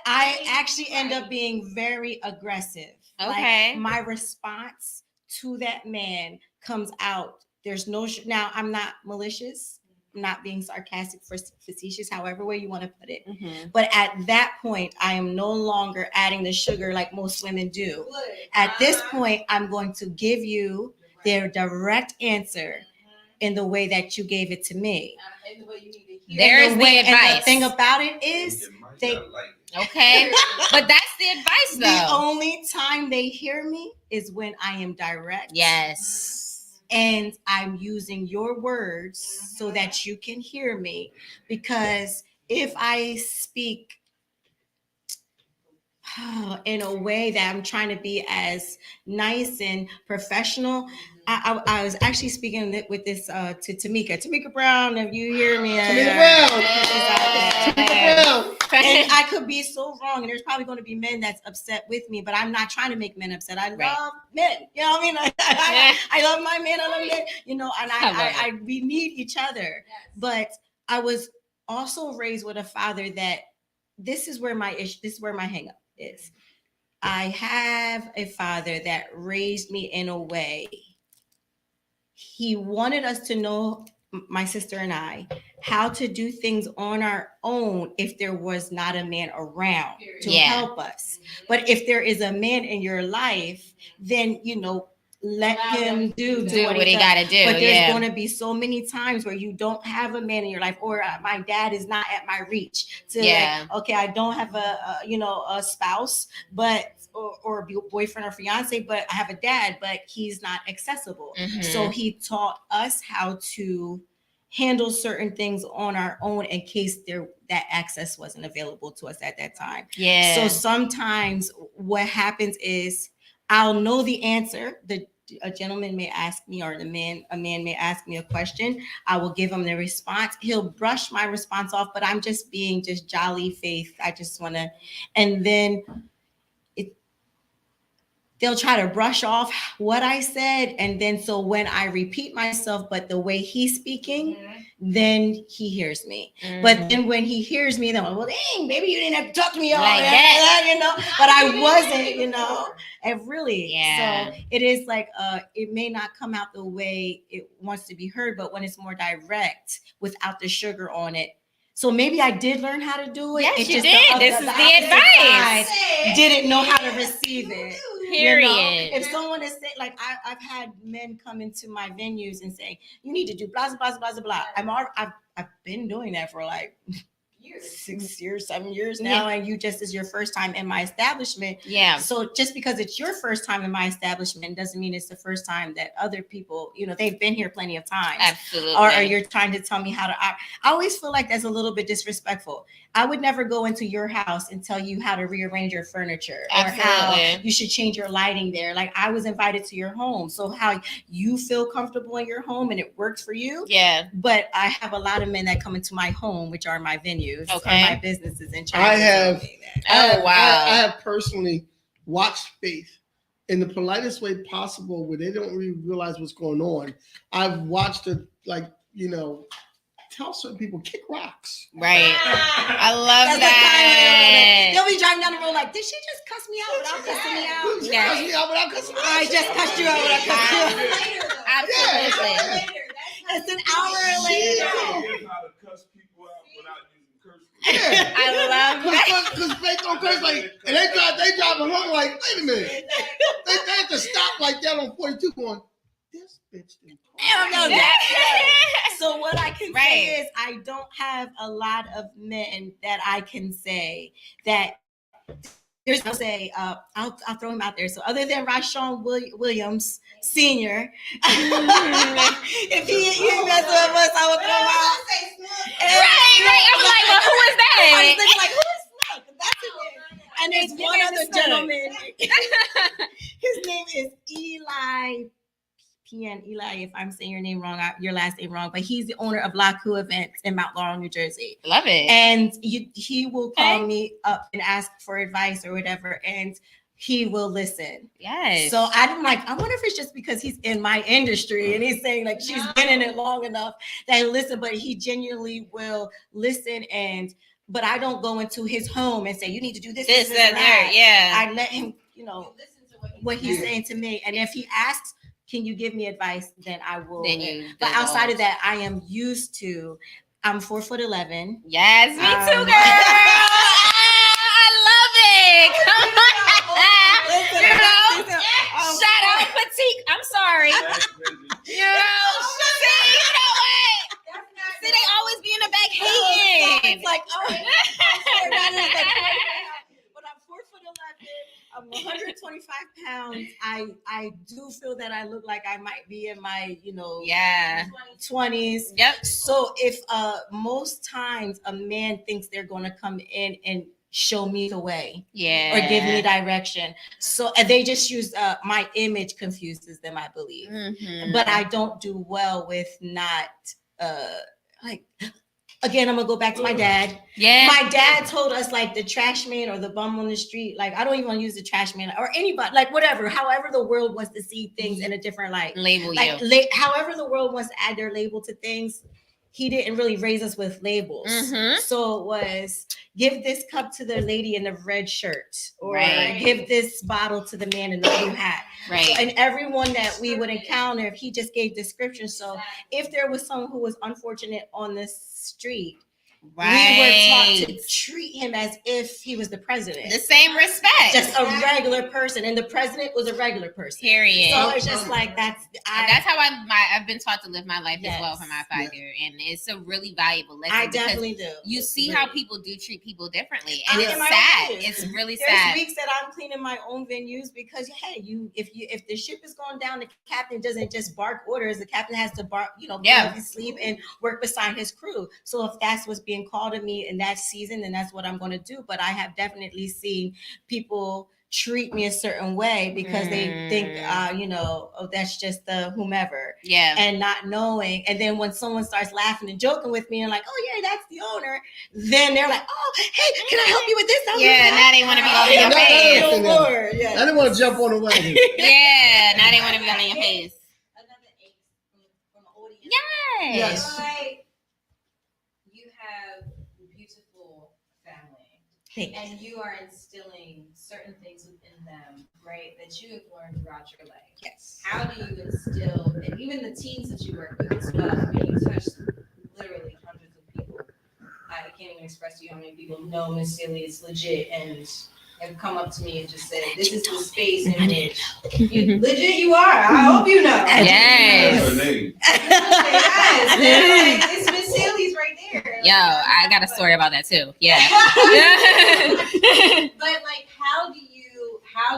Speaker 4: I actually end up being very aggressive.
Speaker 2: Okay.
Speaker 4: Like my response to that man comes out. There's no, now I'm not malicious. I'm not being sarcastic, facetious, however way you want to put it. Mm-hmm. But at that point, I am no longer adding the sugar like most women do. At this point, I'm going to give you their direct answer in the way that you gave it to me.
Speaker 2: There's the advice.
Speaker 4: And the thing about it is,
Speaker 2: okay, but that's the advice, though.
Speaker 4: The only time they hear me is when I am direct.
Speaker 2: Yes.
Speaker 4: And I'm using your words so that you can hear me. Because if I speak in a way that I'm trying to be as nice and professional, I was actually speaking with this to Tamika Brown. If you hear me, Tamika Brown. And I could be so wrong, and there's probably going to be men that's upset with me, but I'm not trying to make men upset. I love men, you know what I mean? I love my men, I love men, and we need each other. But I was also raised with a father that this is where my hang up is. I have a father that raised me in a way. He wanted us to know, my sister and I, how to do things on our own if there was not a man around to help us. But if there is a man in your life, then, let him do what he got to do. But there's going to be so many times where you don't have a man in your life, or my dad is not at my reach to okay, I don't have a spouse, but or a boyfriend or fiance, but I have a dad, but he's not accessible. So he taught us how to handle certain things on our own in case that access wasn't available to us at that time. So sometimes what happens is I'll know the answer. A gentleman may ask me, or a man may ask me a question. I will give him the response. He'll brush my response off, but I'm just being jolly faith. I just want to, and then they'll try to brush off what I said. And then so when I repeat myself, but the way he's speaking, then he hears me. But then when he hears me, then I'm like, well, dang, maybe you didn't have to talk to me all like that, but I wasn't, and really, so it is like, it may not come out the way it wants to be heard, but when it's more direct without the sugar on it. So maybe I did learn how to do it.
Speaker 2: Yes,
Speaker 4: it's
Speaker 2: you
Speaker 4: just
Speaker 2: did. This is the advice.
Speaker 4: Didn't know how to receive it.
Speaker 2: Period.
Speaker 4: If someone is saying, like, I've had men come into my venues and say, you need to do blah, blah, blah, blah, blah. I've been doing that for like 6 years, 7 years now, and you just is your first time in my establishment. So just because it's your first time in my establishment doesn't mean it's the first time that other people, they've been here plenty of times.
Speaker 2: Absolutely.
Speaker 4: Or you're trying to tell me how to. I always feel like that's a little bit disrespectful. I would never go into your house and tell you how to rearrange your furniture or how you should change your lighting there. Like, I was invited to your home, so how you feel comfortable in your home and it works for you. But I have a lot of men that come into my home, which are my venues, or my businesses, and
Speaker 1: I have personally watched Faith in the politest way possible, where they don't really realize what's going on. I've watched it, tell certain people, kick rocks.
Speaker 2: Right. I love that.
Speaker 4: They'll be driving down the road like, did she just cuss me out without cussing me out?
Speaker 1: Cuss me out without cussing me out.
Speaker 4: I just cussed you out without cussing you out.
Speaker 2: Absolutely.
Speaker 4: It's an hour later.
Speaker 2: I love that.
Speaker 1: Because Faith don't curse, like, and they drive along like, wait a minute. They have to stop like that on 42 going, this bitch didn't
Speaker 4: So what I can say is I don't have a lot of men that I can say that I'll say, I'll throw him out there. So other than Rashawn Williams Sr., if he messed with us, I would throw him out.
Speaker 2: Right. I was like, well, who is that?
Speaker 4: I was thinking, like, who is Snook? That's it. And there's one other gentleman. His name is Eli. If I'm saying your name wrong, your last name wrong, but he's the owner of Laku Events in Mount Laurel, New Jersey.
Speaker 2: Love it.
Speaker 4: And he will call me up and ask for advice or whatever, and he will listen.
Speaker 2: Yes.
Speaker 4: So I'm like, I wonder if it's just because he's in my industry and he's saying like she's been in it long enough that he'll listen, but he genuinely will listen. But I don't go into his home and say, you need to do this, that.
Speaker 2: Yeah.
Speaker 4: I let him, listen to what he's saying to me. And if he asks, can you give me advice? Then I will. But outside of that, I am used to. I'm 4'11".
Speaker 2: Yes, me too, girl. I love it. Come on. Shout out petite. I'm sorry. See, they always be in the back hating.
Speaker 4: It's like, but I'm 4'11". I'm 125 pounds. I do feel that I look like I might be in my, 20s.
Speaker 2: Yep.
Speaker 4: So if most times a man thinks they're going to come in and show me the way, or give me direction, so and they just use my image confuses them, I believe. But I don't do well with not Again, I'm gonna go back to my dad. My dad told us like the trash man or the bum on the street. Like I don't even want to use the trash man or anybody. Like whatever. However the world wants to see things in a different light.
Speaker 2: Label
Speaker 4: like, however the world wants to add their label to things. he didn't really raise us with labels.
Speaker 2: Mhm.
Speaker 4: So it was give this cup to the lady in the red shirt, or
Speaker 2: Right.
Speaker 4: give this bottle to the man in the blue hat.
Speaker 2: Right.
Speaker 4: And everyone that we would encounter, if he just gave descriptions. So if there was someone who was unfortunate on the street, we were taught to treat him as if he was the president.
Speaker 2: The same respect.
Speaker 4: Just a regular person. And the president was a regular person.
Speaker 2: Period.
Speaker 4: So it's just like that's
Speaker 2: how I've been taught to live my life as well for my
Speaker 4: Yes.
Speaker 2: 5 year, and it's a really valuable lesson.
Speaker 4: I
Speaker 2: because
Speaker 4: definitely do.
Speaker 2: You see how people do treat people differently,
Speaker 4: I
Speaker 2: and
Speaker 4: in
Speaker 2: it's
Speaker 4: my
Speaker 2: sad.
Speaker 4: own venues.
Speaker 2: It's really
Speaker 4: There's
Speaker 2: sad.
Speaker 4: weeks that I'm cleaning my own venues because hey, if the ship is going down, the captain doesn't just bark orders. The captain has to bark, pull up his sleeve and work beside his crew. So if that's what's being called of me in that season, then that's what I'm going to do. But I have definitely seen people treat me a certain way because they think, oh, that's just the whomever.
Speaker 2: Yeah.
Speaker 4: And not knowing. And then when someone starts laughing and joking with me and like, oh yeah, that's the owner, then they're like, oh, hey, can I help you with this?
Speaker 2: Now they want to be all in your face.
Speaker 4: Yeah.
Speaker 1: I didn't want to jump on the wagon.
Speaker 2: Yeah, now they want to be all in your face.
Speaker 5: Another ache from the audience.
Speaker 2: Yes.
Speaker 1: Yes.
Speaker 5: Like, you have a beautiful family, and you are instilling certain things within them, right, that you have learned throughout your life.
Speaker 4: Yes.
Speaker 5: How do you instill, and even the teens that you work with as well? I mean, you touch literally hundreds of people. I can't even express to you how many people know Miss Sealy is legit and have come up to me and just said, "This is the space in which you, legit you are." I hope you know.
Speaker 2: Yes.
Speaker 3: What's her name?
Speaker 5: Yes, like, it's Miss Sealy's right there.
Speaker 2: Yo, I got a story about that too. Yeah.
Speaker 5: But like, how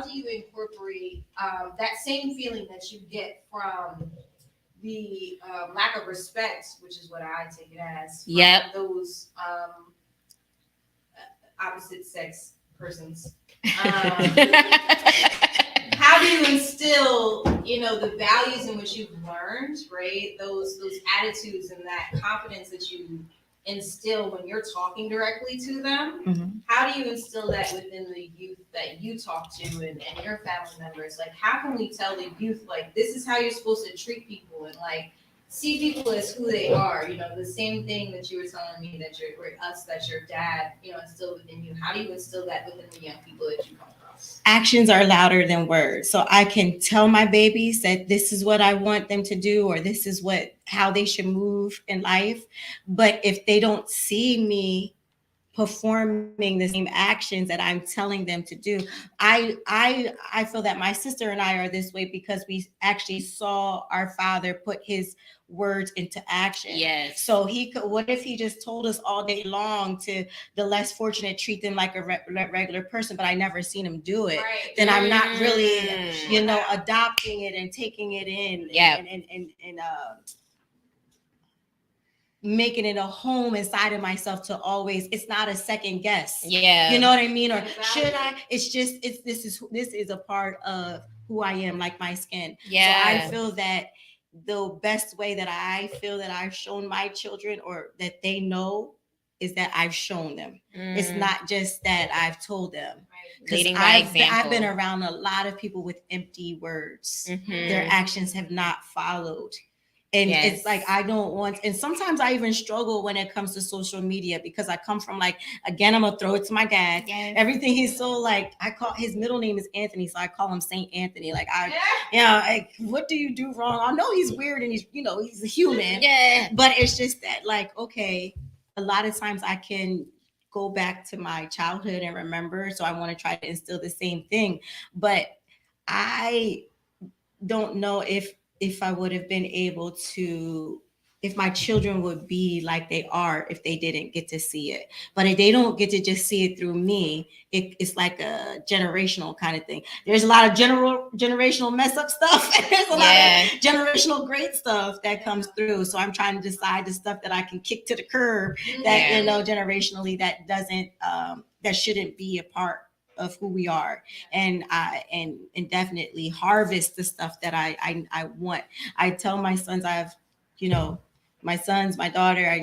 Speaker 5: do you incorporate that same feeling that you get from the lack of respect, which is what I take it as, from
Speaker 2: Yep.
Speaker 5: those opposite sex persons? How do you instill, the values in which you've learned, right? Those attitudes and that confidence that you instill when you're talking directly to them.
Speaker 4: Mhm.
Speaker 5: How do you instill that within the youth that you talk to and your family members? Like, how can we tell the youth, like, this is how you're supposed to treat people and like see people as who they are? The same thing that you were telling me that that your dad, instilled within you. How do you instill that within the young people that you come across?
Speaker 4: Actions are louder than words. So I can tell my babies that this is what I want them to do, or this is how they should move in life. But if they don't see me performing the same actions that I'm telling them to do, I feel that my sister and I are this way because we actually saw our father put his words into action.
Speaker 2: Yes.
Speaker 4: So what if he just told us all day long to the less fortunate treat them like a regular person, but I never seen him do it.
Speaker 5: Right.
Speaker 4: Then I'm not really, adopting it and taking it in.
Speaker 2: Yeah.
Speaker 4: And making it a home inside of myself to always, it's not a second guess.
Speaker 2: Yeah.
Speaker 4: You know what I mean? Or should I? This is a part of who I am, like my skin.
Speaker 2: Yeah.
Speaker 4: So I feel that the best way that I feel that I've shown my children, or that they know, is that I've shown them. It's not just that I've told them. Because
Speaker 2: Leading by example.
Speaker 4: I've been around a lot of people with empty words.
Speaker 2: Mhm.
Speaker 4: Their actions have not followed. And
Speaker 2: Yes.
Speaker 4: it's like, I don't want, and sometimes I even struggle when it comes to social media because I come from I'm gonna throw it to my dad.
Speaker 2: Yes.
Speaker 4: Everything he's so his middle name is Anthony, so I call him Saint Anthony. What do you do wrong? I know he's weird and he's a human.
Speaker 2: Yeah.
Speaker 4: But it's just that, okay, a lot of times I can go back to my childhood and remember. So I want to try to instill the same thing. But I don't know if I would have been able to, if my children would be like they are if they didn't get to see it. But if they don't get to just see it through me, it's like a generational kind of thing. There's a lot of generational mess up stuff. And there's a lot of generational great stuff that comes through. So I'm trying to decide the stuff that I can kick to the curb that, generationally that doesn't, that shouldn't be a part of who we are, and definitely harvest the stuff that I want. I tell my sons, my daughter,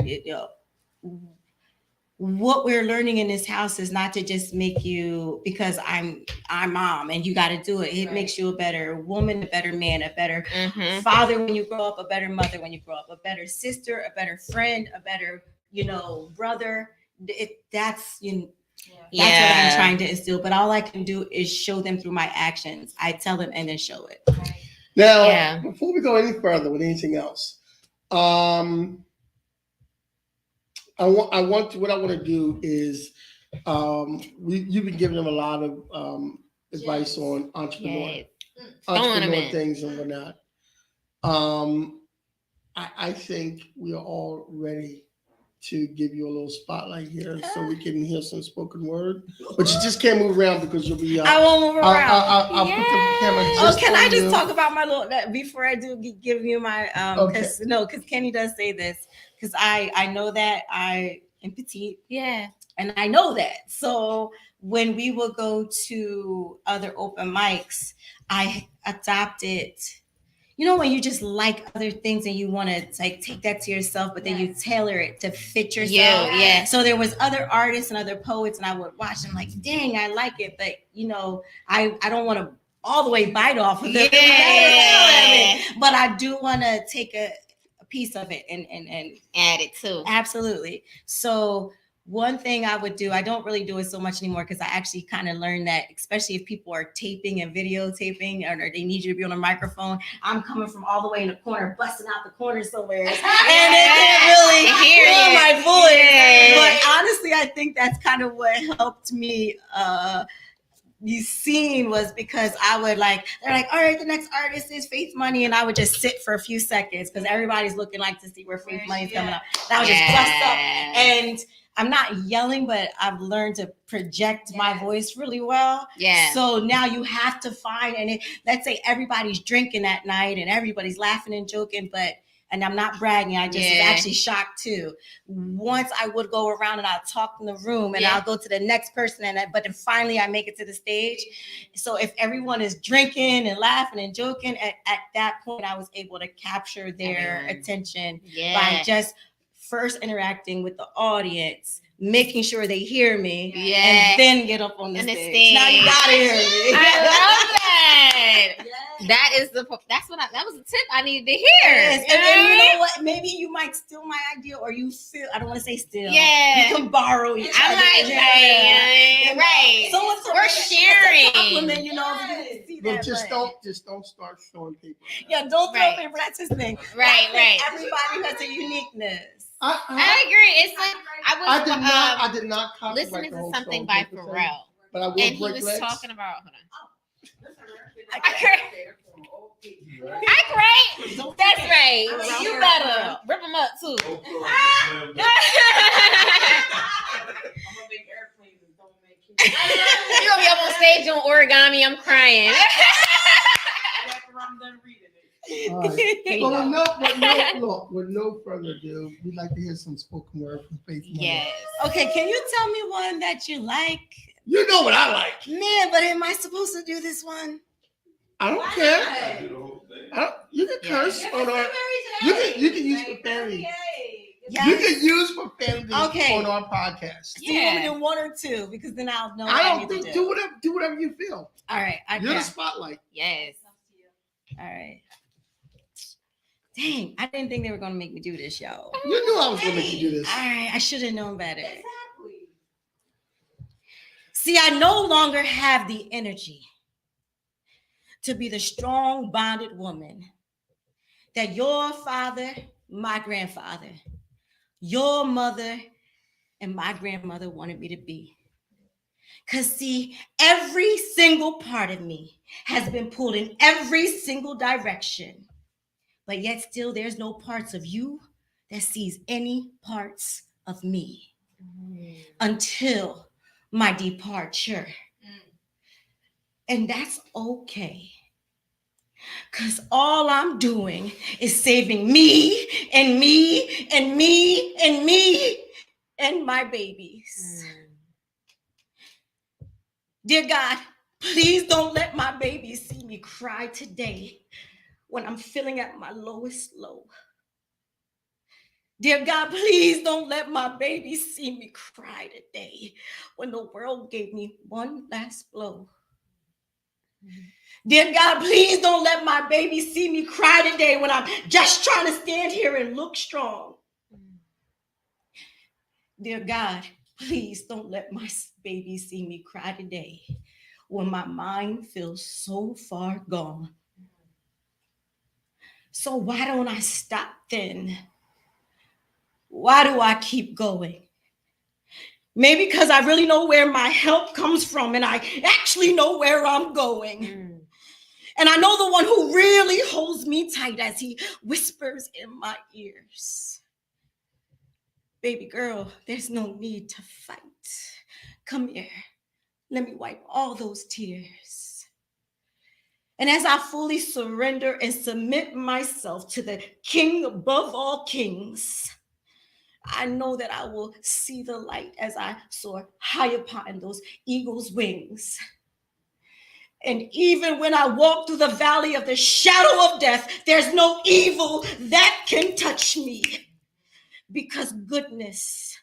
Speaker 4: what we're learning in this house is not to just make you, because I'm mom and you got to do it. It
Speaker 5: Right.
Speaker 4: makes you a better woman, a better man, a better
Speaker 2: Mhm.
Speaker 4: father when you grow up, a better mother when you grow up, a better sister, a better friend, a better, brother. That's
Speaker 5: Yeah.
Speaker 4: that's what I'm trying to instill. But all I can do is show them through my actions. I tell them and then show it.
Speaker 1: Now,
Speaker 2: Yeah.
Speaker 1: before we go any further with anything else, what I want to do is, you've been giving them a lot of advice
Speaker 5: Yes.
Speaker 1: on entrepreneur,
Speaker 2: Yeah. Throwing them in.
Speaker 1: things and whatnot. I think we are all ready to give you a little spotlight here so we can hear some spoken word. But you just can't move around because you'll be.
Speaker 4: I won't move around.
Speaker 1: I'll put the camera just.
Speaker 4: Oh, can I
Speaker 1: on
Speaker 4: just
Speaker 1: you.
Speaker 4: talk about my little before I do give you my
Speaker 1: Okay.
Speaker 4: because Kenny does say this, because I know that I am petite
Speaker 2: Yeah.
Speaker 4: and I know that. So when we will go to other open mics, I adopted. When you just like other things and you want to like take that to yourself, but then you tailor it to fit yourself.
Speaker 2: Yeah.
Speaker 4: So there was other artists and other poets, and I would watch them like, dang, I like it, but I don't want to all the way bite off of it.
Speaker 2: Yeah.
Speaker 4: But I do want to take a piece of it and
Speaker 2: Add it too.
Speaker 4: absolutely. So one thing I would do, I don't really do it so much anymore because I actually kind of learned that, especially if people are taping and videotaping or they need you to be on a microphone, I'm coming from all the way in the corner, busting out the corner somewhere. And they can't really hear my voice.
Speaker 2: Yeah.
Speaker 4: But honestly, I think that's kind of what helped me be seen, was because I would they're like, all right, the next artist is Faith Money, and I would just sit for a few seconds because everybody's looking to see where Faith Money's coming up. And I would just bust up, and I'm not yelling, but I've learned to project my voice really well.
Speaker 2: Yeah.
Speaker 4: So now you have to find, and let's say everybody's drinking that night and everybody's laughing and joking, and I'm not bragging, I just was actually shocked too. Once I would go around and I'll talk in the room and I'll go to the next person, but then finally I make it to the stage. So if everyone is drinking and laughing and joking, at that point I was able to capture their attention by just first interacting with the audience, making sure they hear me, and then get up on the stage. Now you gotta hear me.
Speaker 2: I love that. That was a tip I needed to hear.
Speaker 4: Yes. And you know what? Maybe you might steal my idea, or you feel, I don't want to say steal.
Speaker 2: Yeah.
Speaker 4: You can borrow each other.
Speaker 2: I'm like, right.
Speaker 4: So
Speaker 2: we're sharing.
Speaker 4: Compliment, you didn't see
Speaker 1: But
Speaker 4: that,
Speaker 1: just don't start showing people.
Speaker 4: Yeah, don't throw paper. That's his thing.
Speaker 2: Right.
Speaker 4: Everybody has a uniqueness.
Speaker 2: I agree. It's like
Speaker 1: I did not copyright
Speaker 2: listening
Speaker 1: the
Speaker 2: to
Speaker 1: whole
Speaker 2: something
Speaker 1: song,
Speaker 2: by
Speaker 1: but
Speaker 2: Pharrell,
Speaker 1: But I will
Speaker 2: and he
Speaker 1: break
Speaker 2: was
Speaker 1: legs.
Speaker 2: talking about. Hold on.
Speaker 6: I
Speaker 2: That's right. You better rip them up too.
Speaker 3: Go for it, slam
Speaker 2: You're gonna be up on stage doing origami. I'm crying.
Speaker 1: All right. Well, with no further ado, we'd like to hear some spoken word from Faith Money.
Speaker 2: Yes.
Speaker 4: Okay, can you tell me one that you like?
Speaker 1: You know what I like.
Speaker 4: Man, but am I supposed to do this one?
Speaker 1: I don't care.
Speaker 3: I do the whole thing.
Speaker 1: You can curse on our. You can use profanity.
Speaker 4: Yes.
Speaker 1: You can use profanity
Speaker 4: Okay.
Speaker 1: on our podcast.
Speaker 4: Do you want me to do one or two? Because then I'll know.
Speaker 1: I
Speaker 4: what
Speaker 1: don't
Speaker 4: need to
Speaker 1: do whatever you feel.
Speaker 4: All right.
Speaker 1: You're the spotlight.
Speaker 2: Yes.
Speaker 4: All right. Dang, I didn't think they were going to make me do this, y'all.
Speaker 1: You knew I was going to make you do this.
Speaker 4: All right, I should have known better. See, I no longer have the energy to be the strong, bonded woman that your father, my grandfather, your mother, and my grandmother wanted me to be. Because, see, every single part of me has been pulled in every single direction. But yet still there's no parts of you that sees any parts of me until my departure. And that's okay. Because all I'm doing is saving me and me and me and me and my babies. Dear God, please don't let my babies see me cry today when I'm feeling at my lowest low. Dear God, please don't let my baby see me cry today when the world gave me one last blow. Dear God, please don't let my baby see me cry today when I'm just trying to stand here and look strong. Dear God, please don't let my baby see me cry today when my mind feels so far gone. So why don't I stop then? Why do I keep going? Maybe because I really know where my help comes from and I actually know where I'm going. And I know the one who really holds me tight as he whispers in my ears. Baby girl, there's no need to fight. Come here. Let me wipe all those tears. And as I fully surrender and submit myself to the King above all kings, I know that I will see the light as I soar high upon those eagle's wings. And even when I walk through the valley of the shadow of death, there's no evil that can touch me. Because goodness,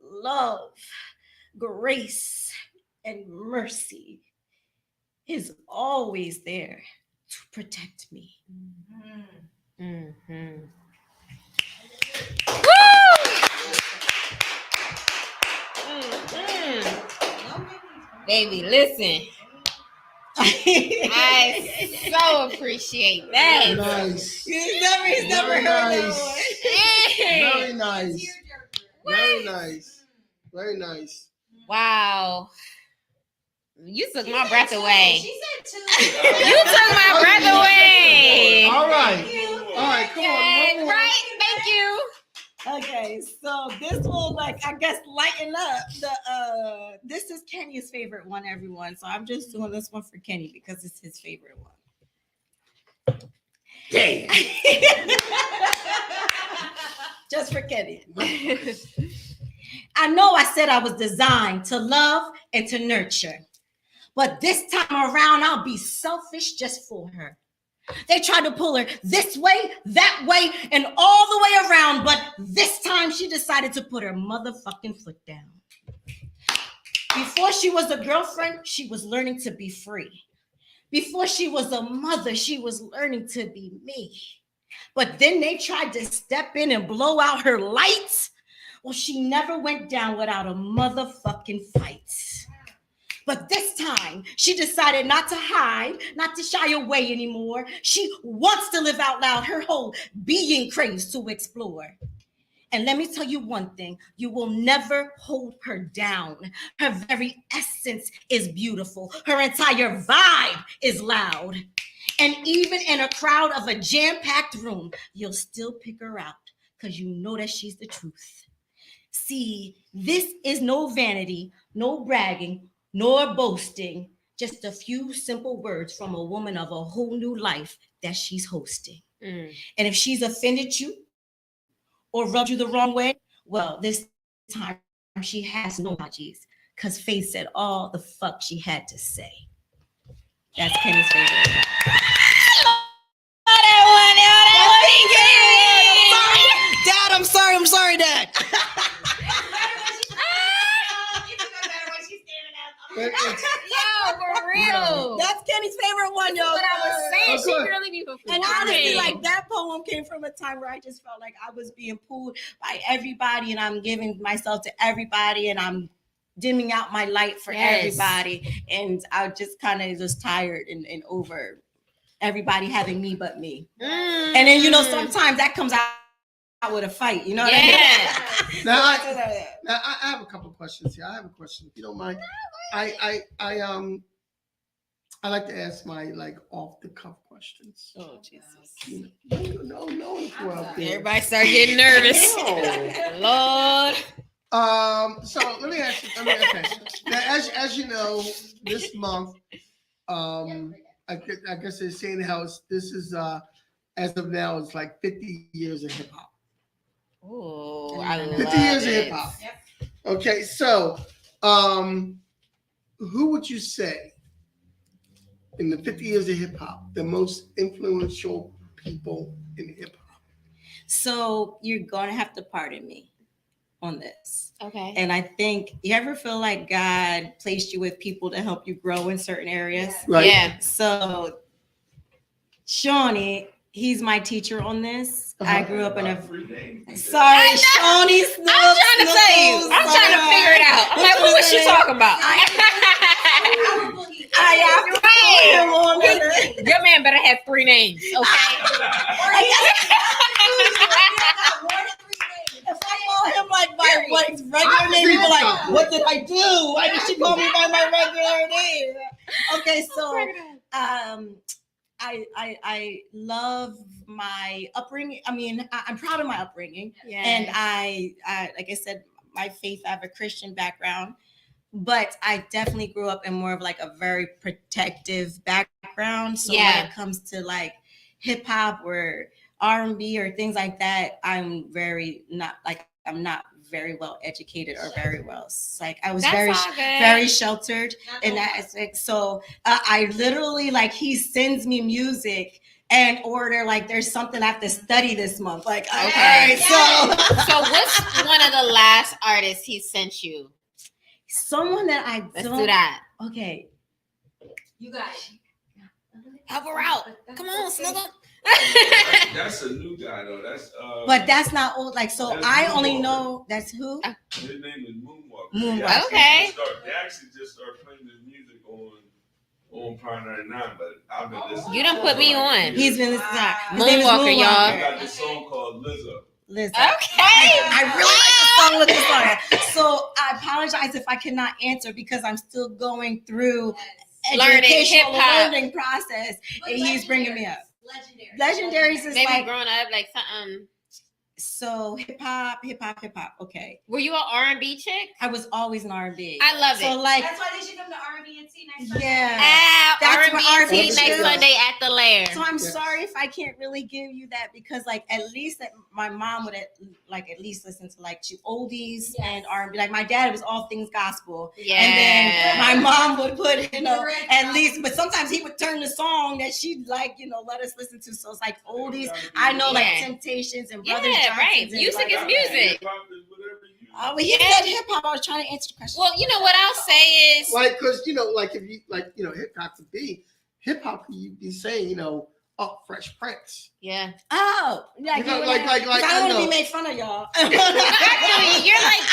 Speaker 4: love, grace, and mercy is always there to protect me.
Speaker 2: Mm-hmm. Baby, listen. I so appreciate that.
Speaker 1: Nice.
Speaker 4: He's never
Speaker 1: Very
Speaker 4: heard that
Speaker 1: nice.
Speaker 2: Man.
Speaker 1: Very nice. Very nice. Very nice.
Speaker 2: Wow. You took my breath away.
Speaker 4: She said two.
Speaker 2: You took my breath away.
Speaker 1: All right. All right. Come on. One more.
Speaker 2: Right? Thank you.
Speaker 4: Okay, so this will I guess lighten up the this is Kenny's favorite one, everyone. So I'm just doing this one for Kenny because it's his favorite one.
Speaker 1: Damn.
Speaker 4: Just for Kenny. I know I said I was designed to love and to nurture, but this time around I'll be selfish just for her. They tried to pull her this way, that way, and all the way around, but this time she decided to put her motherfucking foot down. Before she was a girlfriend, she was learning to be free. Before she was a mother, she was learning to be me. But then they tried to step in and blow out her lights. Well, she never went down without a motherfucking fight. But this time, she decided not to hide, not to shy away anymore. She wants to live out loud. Her whole being craves to explore. And let me tell you one thing, you will never hold her down. Her very essence is beautiful. Her entire vibe is loud. And even in a crowd of a jam-packed room, you'll still pick her out because you know that she's the truth. See, this is no vanity, no bragging, nor boasting, just a few simple words from a woman of a whole new life that she's hosting. And if she's offended you or rubbed you the wrong way, well, this time she has no apologies because Faith said all the fuck she had to say. That's Kenny's favorite. Dad, I'm sorry, Dad.
Speaker 2: Yo, for real.
Speaker 4: That's Kenny's favorite one, yo.
Speaker 2: What I was saying,
Speaker 1: Oh,
Speaker 2: she
Speaker 1: good.
Speaker 2: really be fulfilling.
Speaker 4: And honestly, like that poem came from a time where I just felt like I was being pulled by everybody, and I'm giving myself to everybody, and I'm dimming out my light for everybody. And I just kind of just tired and over everybody having me but me. And then, sometimes that comes out with a fight, you know what I mean?
Speaker 1: Now I have a couple of questions here. I have a question, if you don't mind. I like to ask my off the cuff questions.
Speaker 4: Oh Jesus!
Speaker 1: No, out there.
Speaker 2: Everybody start getting nervous.
Speaker 1: No.
Speaker 2: Lord.
Speaker 1: So let me ask you. Okay. Now, as you know, this month, I guess they're saying how this is as of now it's like 50 years of hip hop.
Speaker 2: Oh, I love
Speaker 1: 50 years of
Speaker 2: it.
Speaker 1: hip hop. Okay, so who would you say in the 50 years of hip hop the most influential people in hip hop?
Speaker 4: So you're gonna have to pardon me on this.
Speaker 2: Okay.
Speaker 4: And I think you ever feel like God placed you with people to help you grow in certain areas?
Speaker 1: Right.
Speaker 2: Yeah.
Speaker 4: So Shawnee, he's my teacher on this. I grew up in a sorry, Shawnee Snooks.
Speaker 2: I'm trying to tell you. I'm trying to figure it out. I'm like, what was she talking about? Your man better have 3 names, okay?
Speaker 4: If I call him like my regular name, he'll be like, what did I do? Why did she call me by my regular name? Okay, so I love my upbringing. I mean, I'm proud of my upbringing.
Speaker 2: Yeah.
Speaker 4: And I like I said, my faith, I have a Christian background, but I definitely grew up in more of like a very protective background. So when it comes to like hip hop or R&B or things like that, I'm not very well educated or very well. Like I was very sheltered in that aspect. So I literally like he sends me music and order like there's something I have to study this month. Like okay, so
Speaker 2: what's one of the last artists he sent you?
Speaker 4: Someone that I
Speaker 2: Let's
Speaker 4: don't.
Speaker 2: do that.
Speaker 4: Okay,
Speaker 5: You got it.
Speaker 2: Help her out. Come on, Snuggle.
Speaker 3: That's a new guy though. That's
Speaker 4: but that's not old. Like so,
Speaker 3: That's
Speaker 4: I
Speaker 3: Moonwalker.
Speaker 4: only know that's who.
Speaker 3: His name is Moonwalker.
Speaker 4: Moonwalker.
Speaker 2: Okay.
Speaker 3: They actually just started playing this music on Prime 99, but I've been listening.
Speaker 2: You done put me on.
Speaker 4: He's been listening.
Speaker 2: Moonwalker, y'all.
Speaker 3: He got this song called Lizzo.
Speaker 4: Listen.
Speaker 2: Okay.
Speaker 4: I really like the song with this song. So I apologize if I cannot answer because I'm still going through educational learning process, and he's bringing me up. Legendaries is
Speaker 2: Maybe
Speaker 4: like
Speaker 2: growing up, like something.
Speaker 4: so hip hop. Okay,
Speaker 2: Were you an R&B chick?
Speaker 4: I was always an R&B.
Speaker 2: I love it.
Speaker 4: So like,
Speaker 5: That's why they should come to R&B and T next Sunday.
Speaker 4: yeah. That's
Speaker 2: R&B
Speaker 4: what
Speaker 2: tea
Speaker 4: R&B
Speaker 2: next
Speaker 4: is.
Speaker 2: Sunday at the Lair.
Speaker 4: So I'm sorry if I can't really give you that because like at least that my mom would at least listen to like oldies and R&B. Like my dad, it was all things gospel.
Speaker 2: Yeah.
Speaker 4: And then my mom would put, at least, but sometimes he would turn the song that she'd like, let us listen to. So it's like oldies. I know like Temptations and Brothers Johnsons.
Speaker 2: Right. Music is music.
Speaker 4: But he said hip hop. I was trying to answer the question.
Speaker 2: Well, you know what I'll say is
Speaker 1: Like, because like if you hip hop to be hip hop, you be saying Fresh Prince.
Speaker 2: Yeah.
Speaker 4: Oh, yeah.
Speaker 1: You know, like
Speaker 4: I don't want to be made fun of y'all.
Speaker 2: Actually, you're like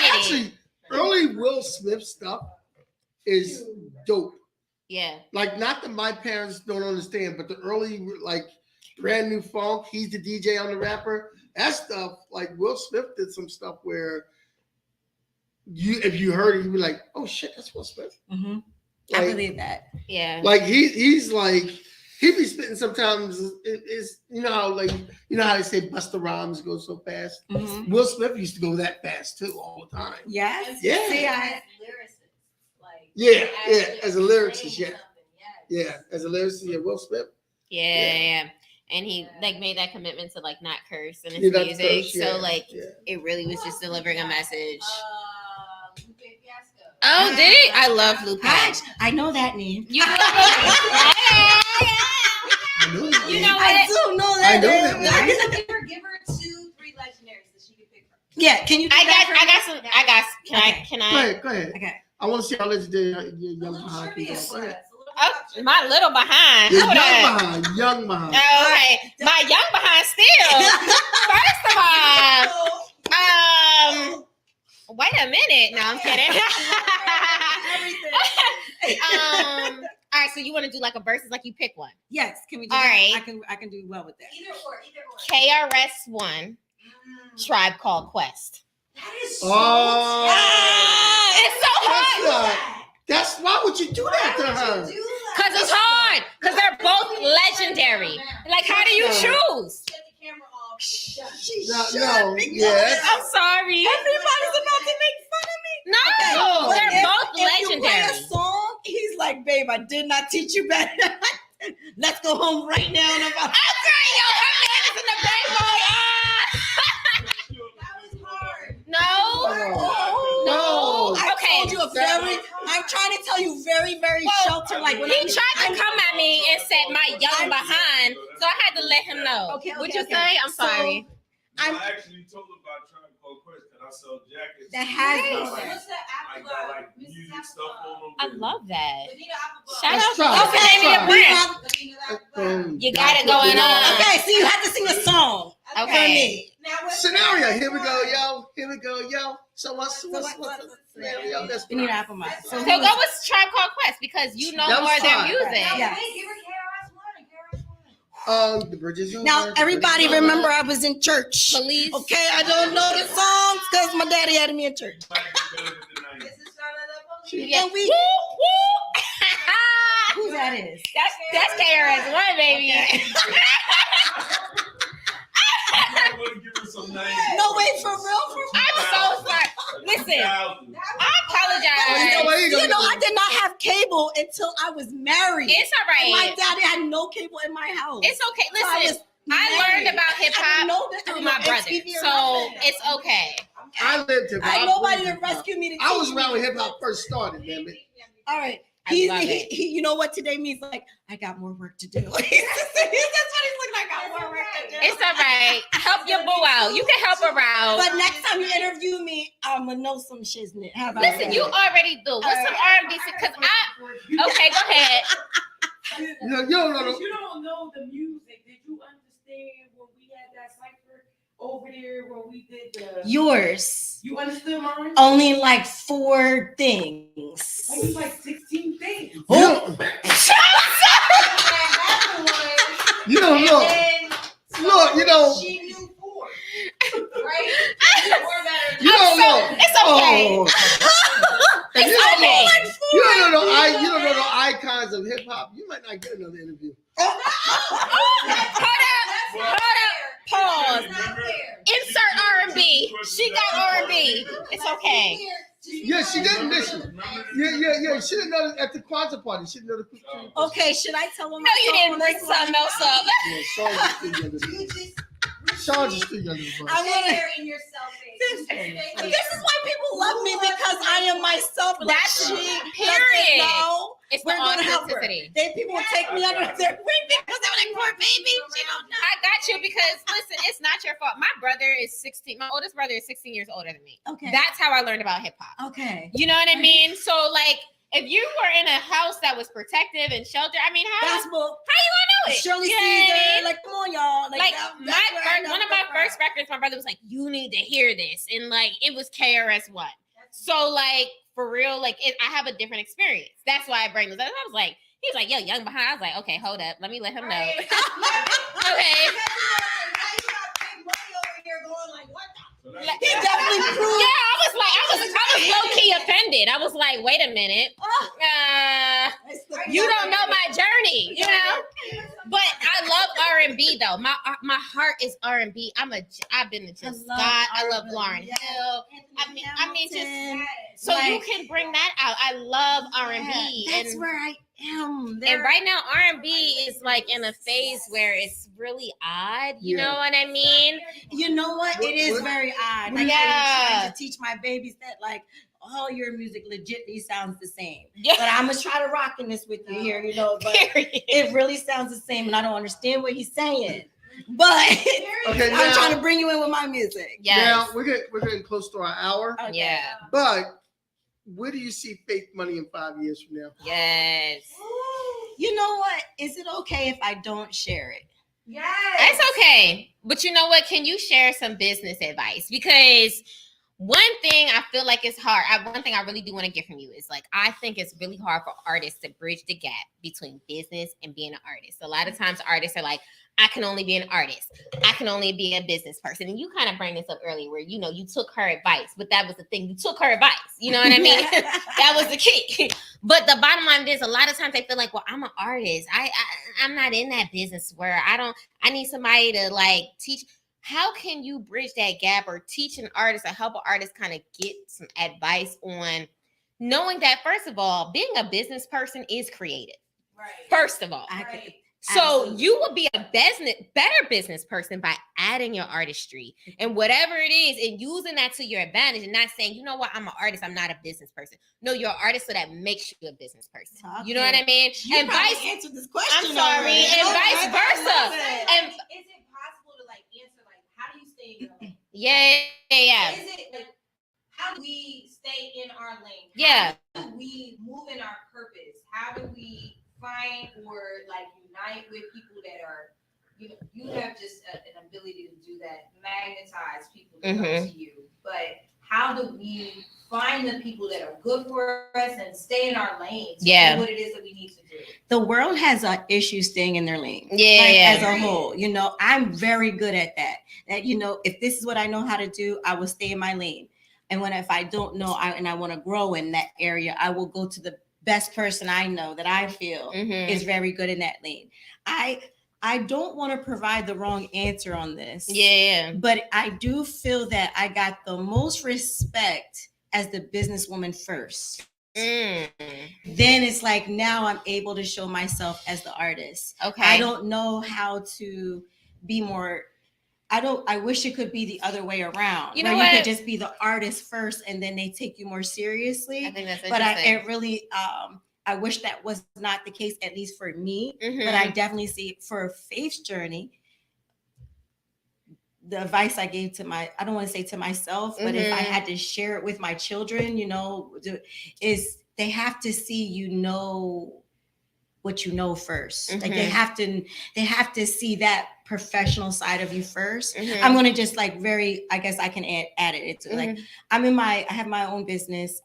Speaker 1: actually, early Will Smith stuff is dope.
Speaker 2: Yeah.
Speaker 1: Like, not that my parents don't understand, but the early like Brand New Funk, he's the DJ on the rapper. That stuff, like Will Smith did some stuff where if you heard it, you'd be like, oh shit, that's Will Smith.
Speaker 4: Mm-hmm.
Speaker 1: Like,
Speaker 4: I believe that.
Speaker 2: Yeah.
Speaker 1: Like he's like he be spitting sometimes. It's how they say Busta Rhymes go so fast.
Speaker 4: Mm-hmm.
Speaker 1: Will Smith used to go that fast too all the time.
Speaker 4: Yes.
Speaker 1: Yeah.
Speaker 4: See,
Speaker 1: Yeah, as a lyricist, as a lyricist, Will Smith.
Speaker 2: Yeah. And he like made that commitment to like not curse in his music. So like it really was just delivering a message. Oh, did he? I love Lupe.
Speaker 4: I know that name.
Speaker 2: You know what?
Speaker 4: I do know that
Speaker 5: Give her 2-3 legendaries that she can pick from.
Speaker 4: Yeah, can you?
Speaker 2: Can I?
Speaker 1: Go ahead.
Speaker 4: Okay.
Speaker 1: I want to see how legendary your young behind can go. Go ahead.
Speaker 2: Oh, my little behind.
Speaker 1: You're young behind.
Speaker 2: Oh, okay, my young behind still. First of all, wait a minute. No, I'm kidding. All right, so you want to do like a versus, like you pick one?
Speaker 4: Yes. Can we do
Speaker 2: all
Speaker 4: that?
Speaker 2: right.
Speaker 4: I can do well with that.
Speaker 5: Either or.
Speaker 2: KRS-One, Tribe Called Quest.
Speaker 5: That is
Speaker 1: so
Speaker 2: it's so hard.
Speaker 1: That's why would you do that to her?
Speaker 2: Because it's hard. Because they're both legendary. Like, how do you choose?
Speaker 5: Shut the camera off.
Speaker 2: I'm sorry.
Speaker 4: Everybody's about to make fun of me.
Speaker 2: No, they're both legendary.
Speaker 4: If you play a song, he's like, babe, I did not teach you better. Let's go home right now. And I'm
Speaker 2: sorry, yo, her man is in the baseball.
Speaker 5: That was hard.
Speaker 2: No.
Speaker 4: Okay. I'm trying to tell you very, very sheltered. Like when
Speaker 2: he tried to come at me and said my young behind. So so I had to let him know.
Speaker 4: Okay,
Speaker 2: What'd
Speaker 4: okay,
Speaker 2: you
Speaker 4: okay.
Speaker 2: say? I'm
Speaker 4: So,
Speaker 2: sorry.
Speaker 3: I actually told her about Tribe Called Quest because I sell jackets.
Speaker 4: That has
Speaker 3: I
Speaker 4: been
Speaker 3: got,
Speaker 4: there.
Speaker 5: What's that
Speaker 3: I
Speaker 5: apple
Speaker 3: got like music stuff on them.
Speaker 2: I love that.
Speaker 5: Bonita Apple
Speaker 2: Shout
Speaker 1: Let's
Speaker 2: out
Speaker 1: try.
Speaker 2: to the name of your brand.
Speaker 1: Boom.
Speaker 2: You got it going on.
Speaker 4: Okay, so you have to sing a song for
Speaker 2: Okay.
Speaker 4: me.
Speaker 1: Scenario. Here we go, yo. Here we go, yo. So what's the scenario? That's
Speaker 4: We need apple pie.
Speaker 2: So go with Tribe Called Quest because you know
Speaker 1: That was
Speaker 2: more of their
Speaker 1: fine.
Speaker 2: music.
Speaker 4: Yeah.
Speaker 5: Give her KRS-One.
Speaker 1: The bridges over.
Speaker 4: Now, everybody remember I was in church.
Speaker 2: Police.
Speaker 4: Okay, I don't know the songs because my daddy had me in church.
Speaker 5: This is Charlotte the Police.
Speaker 2: Yeah.
Speaker 4: And we-
Speaker 2: Woo, woo.
Speaker 4: Who that is?
Speaker 2: That's KRS-One, baby.
Speaker 4: No, wait, for real?
Speaker 2: I'm so sorry. Listen, I apologize.
Speaker 4: You know, I did not have cable until I was married.
Speaker 2: It's all
Speaker 4: And my
Speaker 2: right.
Speaker 4: daddy had no cable in my house.
Speaker 2: It's okay.
Speaker 4: So I
Speaker 2: Listen,
Speaker 4: was
Speaker 2: I
Speaker 4: married.
Speaker 2: learned about hip
Speaker 4: I didn't know
Speaker 2: hop
Speaker 4: that-
Speaker 2: through
Speaker 4: you
Speaker 2: my
Speaker 4: know,
Speaker 2: brother,
Speaker 4: MTV or
Speaker 2: so
Speaker 4: nothing.
Speaker 2: it's okay.
Speaker 1: I lived hip
Speaker 4: I
Speaker 1: hop.
Speaker 4: had nobody to rescue me.
Speaker 1: I was around when hip hop first started, damn it.
Speaker 4: All right.
Speaker 2: I love it.
Speaker 4: You know what today means? Like, I got more work to do. That's what he's looking like. I got more work to do.
Speaker 2: It's all right. Help your boo out. You can help her out.
Speaker 4: But next time you interview me, I'm gonna know some shiznit. How about
Speaker 2: Listen,
Speaker 4: that?
Speaker 2: you already do. What's some R&B? Because okay, go ahead.
Speaker 1: You don't know.
Speaker 6: You don't know the music. Did you understand when we had that cipher over there when we did the?
Speaker 4: Yours.
Speaker 6: You understood mine?
Speaker 4: Only like 4 things.
Speaker 6: I was like 16 things.
Speaker 1: You don't know. Look, you know.
Speaker 5: She knew 4. Right?
Speaker 1: You don't know.
Speaker 2: It's okay.
Speaker 1: And you don't know.
Speaker 2: Okay.
Speaker 1: You don't know. You don't know the icons of hip hop. You might not get another interview.
Speaker 2: Hold up. Pause. Insert R&B. She got R&B. It's okay.
Speaker 1: Yeah, she didn't listen. Yeah. She didn't know at the Kwanzaa party. She didn't know the.
Speaker 4: Okay, should I tell him?
Speaker 2: No, you didn't bring something else up.
Speaker 1: Yeah, Sean's just too younger than me. Sean's just too younger than me.
Speaker 4: I wanna.
Speaker 5: in yourself.
Speaker 4: This is why people love me because I am myself. Like,
Speaker 2: That's
Speaker 4: she
Speaker 2: period.
Speaker 4: doesn't know.
Speaker 2: It's the
Speaker 4: We're gonna help her.
Speaker 2: authenticity.
Speaker 4: Then people will take me under their wing because they're like, poor baby. She don't know.
Speaker 2: I got you because listen, it's not your fault. My brother is 16. My oldest brother is 16 years older than me.
Speaker 4: Okay.
Speaker 2: That's how I learned about hip hop.
Speaker 4: Okay.
Speaker 2: You know what I mean? So like, if you were in a house that was protective and sheltered, I mean, how
Speaker 4: That's what
Speaker 2: you gonna know it?
Speaker 4: Shirley
Speaker 2: You know what I
Speaker 4: Caesar.
Speaker 2: mean?
Speaker 4: Like, come on, y'all.
Speaker 2: Like
Speaker 4: that's
Speaker 2: my
Speaker 4: where I know
Speaker 2: one of
Speaker 4: the
Speaker 2: my
Speaker 4: crowd.
Speaker 2: first records, my brother was like, "You need to hear this," and like it was KRS-One. So like for real, like I have a different experience. That's why I bring this up. I was like, he was like, "Yo, Young Behind." I was like, "Okay, hold up, let me let him know." Okay.
Speaker 4: He definitely proved.
Speaker 2: Yeah, I was low key offended. I was like, wait a minute. You don't know my journey, you know. But I love R&B though. My heart is R&B. I've been to Just Scott. I love Lauryn Hill. I mean, just so you can bring that out. I love R&B.
Speaker 4: That's
Speaker 2: and
Speaker 4: where I am.
Speaker 2: and right now R&B is like in a phase where it's really odd. You know what I mean?
Speaker 4: You know what? It is very odd. Like, I'm trying to teach my babies that, like, all your music legitly sounds the same.
Speaker 2: Yeah.
Speaker 4: But I'm gonna try to rock in this with you here, you know. But
Speaker 2: Period.
Speaker 4: it really sounds the same, and I don't understand what he's saying. But
Speaker 1: Okay,
Speaker 4: I'm
Speaker 1: now,
Speaker 4: trying to bring you in with my music.
Speaker 2: Yes.
Speaker 1: now we're getting close to our hour.
Speaker 4: Okay.
Speaker 2: Yeah.
Speaker 1: But where do you see Faith Money in 5 years from now?
Speaker 2: Yes.
Speaker 4: You know what? Is it okay if I don't share it?
Speaker 2: It's okay. But you know what? Can you share some business advice? Because one thing I feel like it's hard. One thing I really do want to get from you is like, I think it's really hard for artists to bridge the gap between business and being an artist. A lot of times artists are like, I can only be an artist. I can only be a business person. And you kind of bring this up earlier where, you know, you took her advice, but that was the thing. You took her advice. You know what I mean? That was the key. But the bottom line is a lot of times they feel like, well, I'm an artist. I'm not in that business where I need somebody to like teach. How can you bridge that gap or teach an artist or help an artist kind of get some advice on knowing that, first of all, being a business person is creative.
Speaker 5: Right.
Speaker 2: First of all. So
Speaker 4: Absolutely.
Speaker 2: you will be a better business person by adding your artistry and whatever it is and using that to your advantage and not saying, you know what, I'm an artist, I'm not a business person. No, you're an artist, so that makes you a business person. You know what I mean?
Speaker 4: You
Speaker 2: and
Speaker 4: probably
Speaker 2: vice
Speaker 4: answered this question.
Speaker 2: I'm sorry,
Speaker 4: already.
Speaker 2: and vice
Speaker 4: I love
Speaker 2: versa.
Speaker 4: it.
Speaker 2: Yeah.
Speaker 4: Is it like, how do we stay in our lane?
Speaker 2: Yeah.
Speaker 4: How do we move in our purpose? How do we find or like unite with people that are, you have just an ability to do that, magnetize people to come to you. But how do we find the people that are good for us and stay in our lanes?
Speaker 2: Yeah.
Speaker 4: Do what it is that we need to do. The world has an issue staying in their lane.
Speaker 2: Yeah.
Speaker 4: As a whole, I'm very good at that. That if this is what I know how to do, I will stay in my lane. And if I don't know, I want to grow in that area, I will go to the best person I know that I feel is very good in that lane. I don't want to provide the wrong answer on this.
Speaker 2: Yeah.
Speaker 4: But I do feel that I got the most respect as the businesswoman first. Then it's like now I'm able to show myself as the artist.
Speaker 2: Okay.
Speaker 4: I don't know how to be more. I wish it could be the other way around.
Speaker 2: You know
Speaker 4: where
Speaker 2: what?
Speaker 4: You could just be the artist first and then they take you more seriously.
Speaker 2: I think that's
Speaker 4: But
Speaker 2: interesting.
Speaker 4: I wish that was not the case, at least for me. But I definitely see for Faith's journey, the advice I gave I don't want to say to myself, but if I had to share it with my children, is they have to see, what you know first. Like they have to see that professional side of you first. I'm going to just I guess I can add it to like, I have my own business.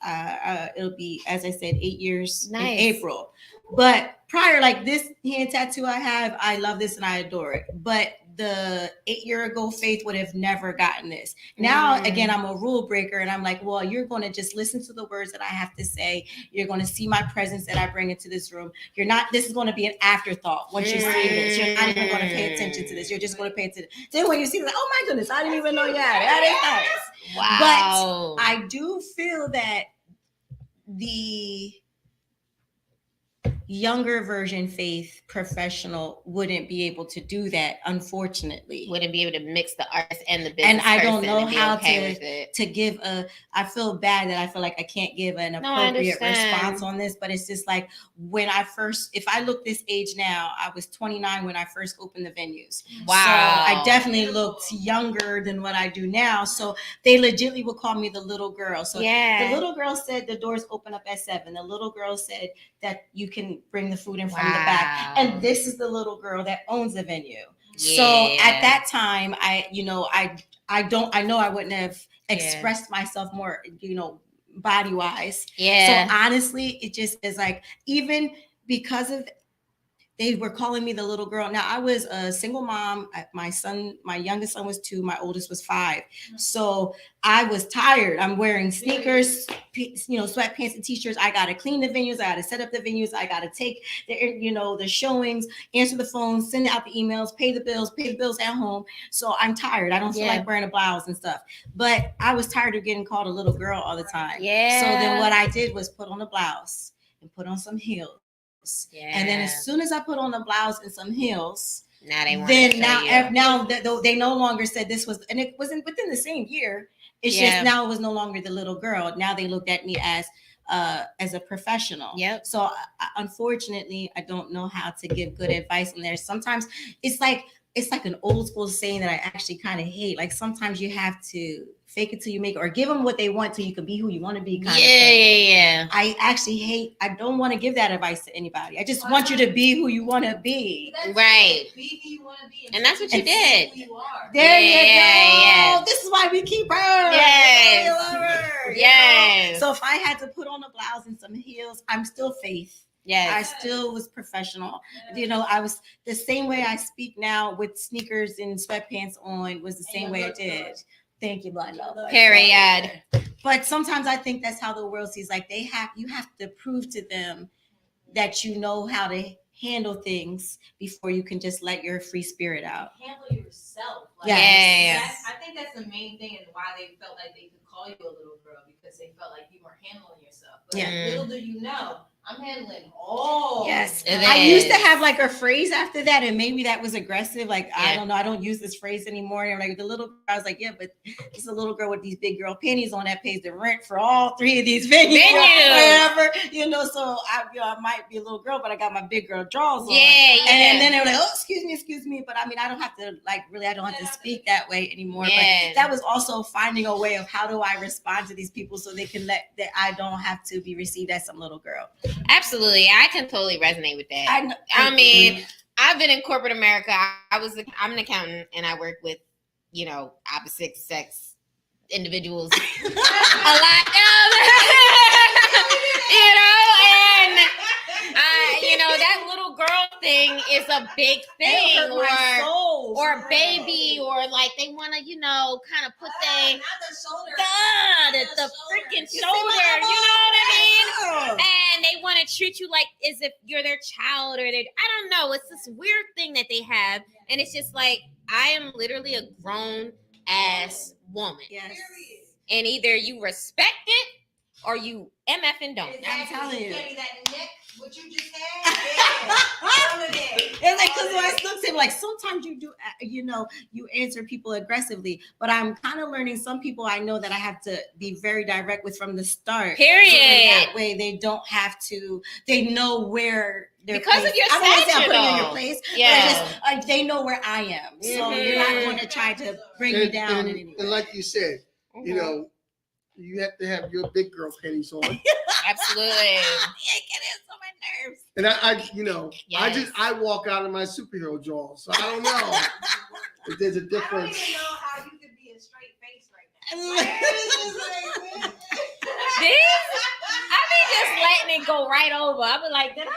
Speaker 4: It'll be, as I said, 8 years in April. But prior, like this hand tattoo I have, I love this and I adore it. But the 8 year ago Faith would have never gotten this. Now, again, I'm a rule breaker and I'm like, well, you're going to just listen to the words that I have to say. You're going to see my presence that I bring into this room. This is going to be an afterthought. Once you see this, you're not even going to pay attention to this. You're just going to pay attention. Then when you see this, oh my goodness, I didn't even know you had it. That is nice.
Speaker 2: Wow.
Speaker 4: But I do feel that the younger version Faith professional wouldn't be able to do that, unfortunately.
Speaker 2: Wouldn't be able to mix the artist and the business.
Speaker 4: And I don't know how
Speaker 2: to
Speaker 4: give I feel bad that I feel like I can't give an appropriate response on this, but it's just like if I look this age now, I was 29 when I first opened the venues.
Speaker 2: Wow.
Speaker 4: So I definitely looked younger than what I do now. So they legitimately would call me the little girl. So the little girl said the doors open up at 7. The little girl said that you can bring the food in from the back. And this is the little girl that owns the venue. Yeah. So at that time, I know I wouldn't have expressed myself more, body wise.
Speaker 2: Yeah.
Speaker 4: So honestly, it just is like, even because of they were calling me the little girl. Now I was a single mom. My youngest son was 2. My oldest was 5. So I was tired. I'm wearing sneakers, sweatpants and t-shirts. I got to clean the venues. I got to set up the venues. I got to take the showings, answer the phone, send out the emails, pay the bills at home. So I'm tired. I don't feel like wearing a blouse and stuff, but I was tired of getting called a little girl all the time.
Speaker 2: Yeah.
Speaker 4: So then what I did was put on a blouse and put on some heels. Yeah. And then as soon as I put on the blouse and some heels,
Speaker 2: now they
Speaker 4: now they no longer said this was, and it wasn't within the same year. It's just now it was no longer the little girl. Now they looked at me as a professional.
Speaker 2: Yep.
Speaker 4: So unfortunately, I don't know how to give good advice in there. Sometimes it's like an old school saying that I actually kind of hate. Like sometimes you have to fake it till you make it, or give them what they want till you can be who you want to be.
Speaker 2: Yeah.
Speaker 4: I actually hate. I don't want to give that advice to anybody. I just want you to be who you want to be.
Speaker 2: Right.
Speaker 5: Be who you want to be,
Speaker 2: and that's what you did.
Speaker 5: Who you are.
Speaker 4: There you go. Yeah. This is why we keep her.
Speaker 2: Yes. Yes.
Speaker 4: So if I had to put on a blouse and some heels, I'm still Faith.
Speaker 2: Yes.
Speaker 4: I still was professional. I was the same way I speak now with sneakers and sweatpants on was the same way I did. Thank you, my love.
Speaker 2: Period.
Speaker 4: But sometimes I think that's how the world sees. Like you have to prove to them that you know how to handle things before you can just let your free spirit out.
Speaker 5: Handle yourself.
Speaker 2: Yes.
Speaker 5: I think that's the main thing and why they felt like they could call you a little girl, because they felt like you weren't handling yourself. But little do you know, I'm handling all.
Speaker 4: Yes. I used to have like a phrase after that, and maybe that was aggressive. Like, I don't know. I don't use this phrase anymore. And like the little girl, I was like, yeah, but it's a little girl with these big girl panties on that pays the rent for all 3 of these venues. Whatever, so I might be a little girl, but I got my big girl drawers on.
Speaker 2: Yeah.
Speaker 4: And then they were like, oh, excuse me, but I mean, I don't have to I don't have to speak that way anymore.
Speaker 2: Yeah.
Speaker 4: But that was also finding a way of how do I respond to these people so they can that I don't have to be received as some little girl.
Speaker 2: Absolutely. I can totally resonate with that. I mean, I've been in corporate America. I'm an accountant and I work with, opposite sex individuals a lot. And that little girl thing is a big thing, or baby, or like they want to, kind of put the freaking shoulder, you know what I mean? And they want to treat you like as if you're their child, or I don't know. It's this weird thing that they have, and it's just like I am literally a grown ass woman.
Speaker 4: Yes.
Speaker 2: And either you respect it or you MF and don't.
Speaker 5: Exactly.
Speaker 4: I'm telling you.
Speaker 5: Kenny, that neck, what you just had,
Speaker 4: It's like, because when I look at him, like sometimes you do, you answer people aggressively, but I'm kind of learning some people I know that I have to be very direct with from the start.
Speaker 2: Period.
Speaker 4: So that way they don't have to, they know where they're
Speaker 2: because of your
Speaker 4: I don't want to say I'm
Speaker 2: stature,
Speaker 4: putting you in
Speaker 2: though.
Speaker 4: your place,
Speaker 2: Yeah.
Speaker 4: but just, they know where I am. So you're not going to try to bring me down in any way.
Speaker 1: And like you said, you have to have your big girl panties on.
Speaker 2: Absolutely.
Speaker 4: It gets on my nerves.
Speaker 1: And I walk out of my superhero jaws. So I don't know if there's a
Speaker 5: I don't
Speaker 1: difference.
Speaker 5: even know how you could be a straight face right now.
Speaker 2: I be just letting it go right over. I be like, did I?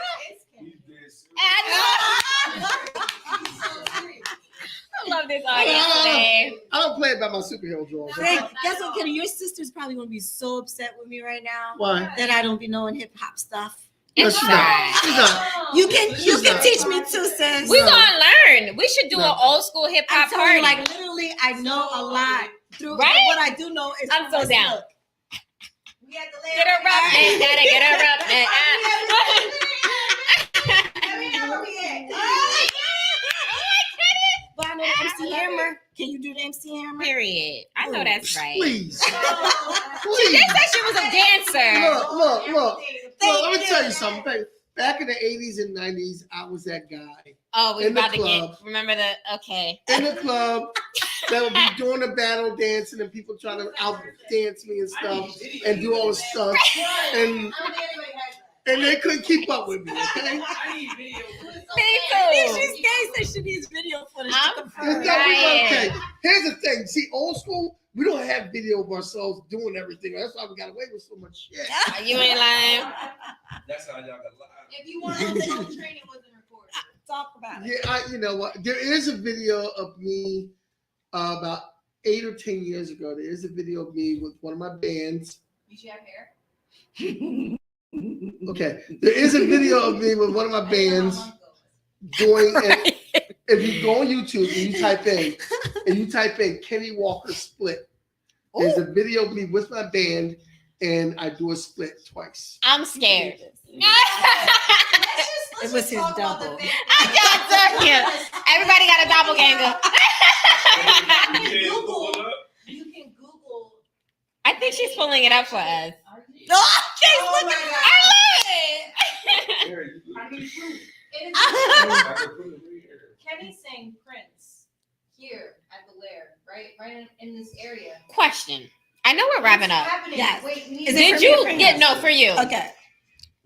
Speaker 2: I love this audience today.
Speaker 1: I don't play about my superhero jaws.
Speaker 4: Guess what, Kenny? Your sister's probably going to be so upset with me right now
Speaker 1: Why?
Speaker 4: that I don't be knowing hip hop stuff.
Speaker 1: No,
Speaker 2: It's
Speaker 1: she's
Speaker 2: fine.
Speaker 1: not. She's not.
Speaker 4: You can
Speaker 1: not.
Speaker 4: teach me too, sis.
Speaker 2: We gonna learn. We should do
Speaker 1: No.
Speaker 2: an old school hip
Speaker 4: I'm
Speaker 2: hop
Speaker 4: telling
Speaker 2: party.
Speaker 4: you, like literally, I know a lot. Through
Speaker 2: Right?
Speaker 4: what I do know is
Speaker 2: I'm
Speaker 4: from
Speaker 2: so
Speaker 4: my
Speaker 2: down.
Speaker 4: book.
Speaker 5: We had to lay
Speaker 2: Get her up, man. Gotta get her up, man.
Speaker 4: But I know the MC Hammer. Can you do the MC Hammer?
Speaker 2: Period. I know that's right.
Speaker 1: Please.
Speaker 2: She
Speaker 1: Please.
Speaker 2: did say she was a dancer.
Speaker 1: Look. Let me tell you something. Back in the 80s and 90s, I was that guy
Speaker 2: Oh, we
Speaker 1: In the
Speaker 2: about to
Speaker 1: club.
Speaker 2: get. Remember the? Okay.
Speaker 1: in the club that would be doing the battle dancing and people trying to out dance me and stuff and do all this stuff. And they couldn't keep up with me, okay?
Speaker 2: Me
Speaker 4: She's
Speaker 2: too.
Speaker 4: gay, so she needs video footage.
Speaker 2: I'm
Speaker 4: to
Speaker 1: It's
Speaker 4: confirm.
Speaker 1: not-
Speaker 2: Right.
Speaker 1: okay. Here's the thing. See, old school, we don't have video of ourselves doing everything. That's why we got away with so much shit.
Speaker 2: You ain't lying.
Speaker 3: That's how y'all got live.
Speaker 5: If you want to know, the training wasn't recorded.
Speaker 4: Talk about it.
Speaker 1: Yeah, you know what? There is a video of me about 8 or 10 years ago. There is a video of me with one of my bands.
Speaker 5: You should have hair.
Speaker 1: Okay, there is a video of me with one of my bands doing. And if you go on YouTube and you type in Kenny Walker split, there's a video of me with my band, and I do a split twice.
Speaker 2: I'm scared.
Speaker 4: It was his double.
Speaker 2: I'm just joking. Everybody got a doppelganger.
Speaker 5: You can Google.
Speaker 2: I think she's pulling it up for us.
Speaker 4: No, Jay's looking
Speaker 5: my
Speaker 4: at
Speaker 5: God.
Speaker 2: I love it.
Speaker 5: Kenny's saying Prince here at the Lair, right in this area.
Speaker 2: Question. I know we're wrapping
Speaker 5: What's
Speaker 2: up.
Speaker 5: happening?
Speaker 4: Yes.
Speaker 5: Wait, we need
Speaker 4: Is
Speaker 5: to-
Speaker 4: it
Speaker 2: Did
Speaker 4: for me or
Speaker 2: you
Speaker 4: for
Speaker 2: get
Speaker 4: him?
Speaker 2: no for you?
Speaker 4: Okay.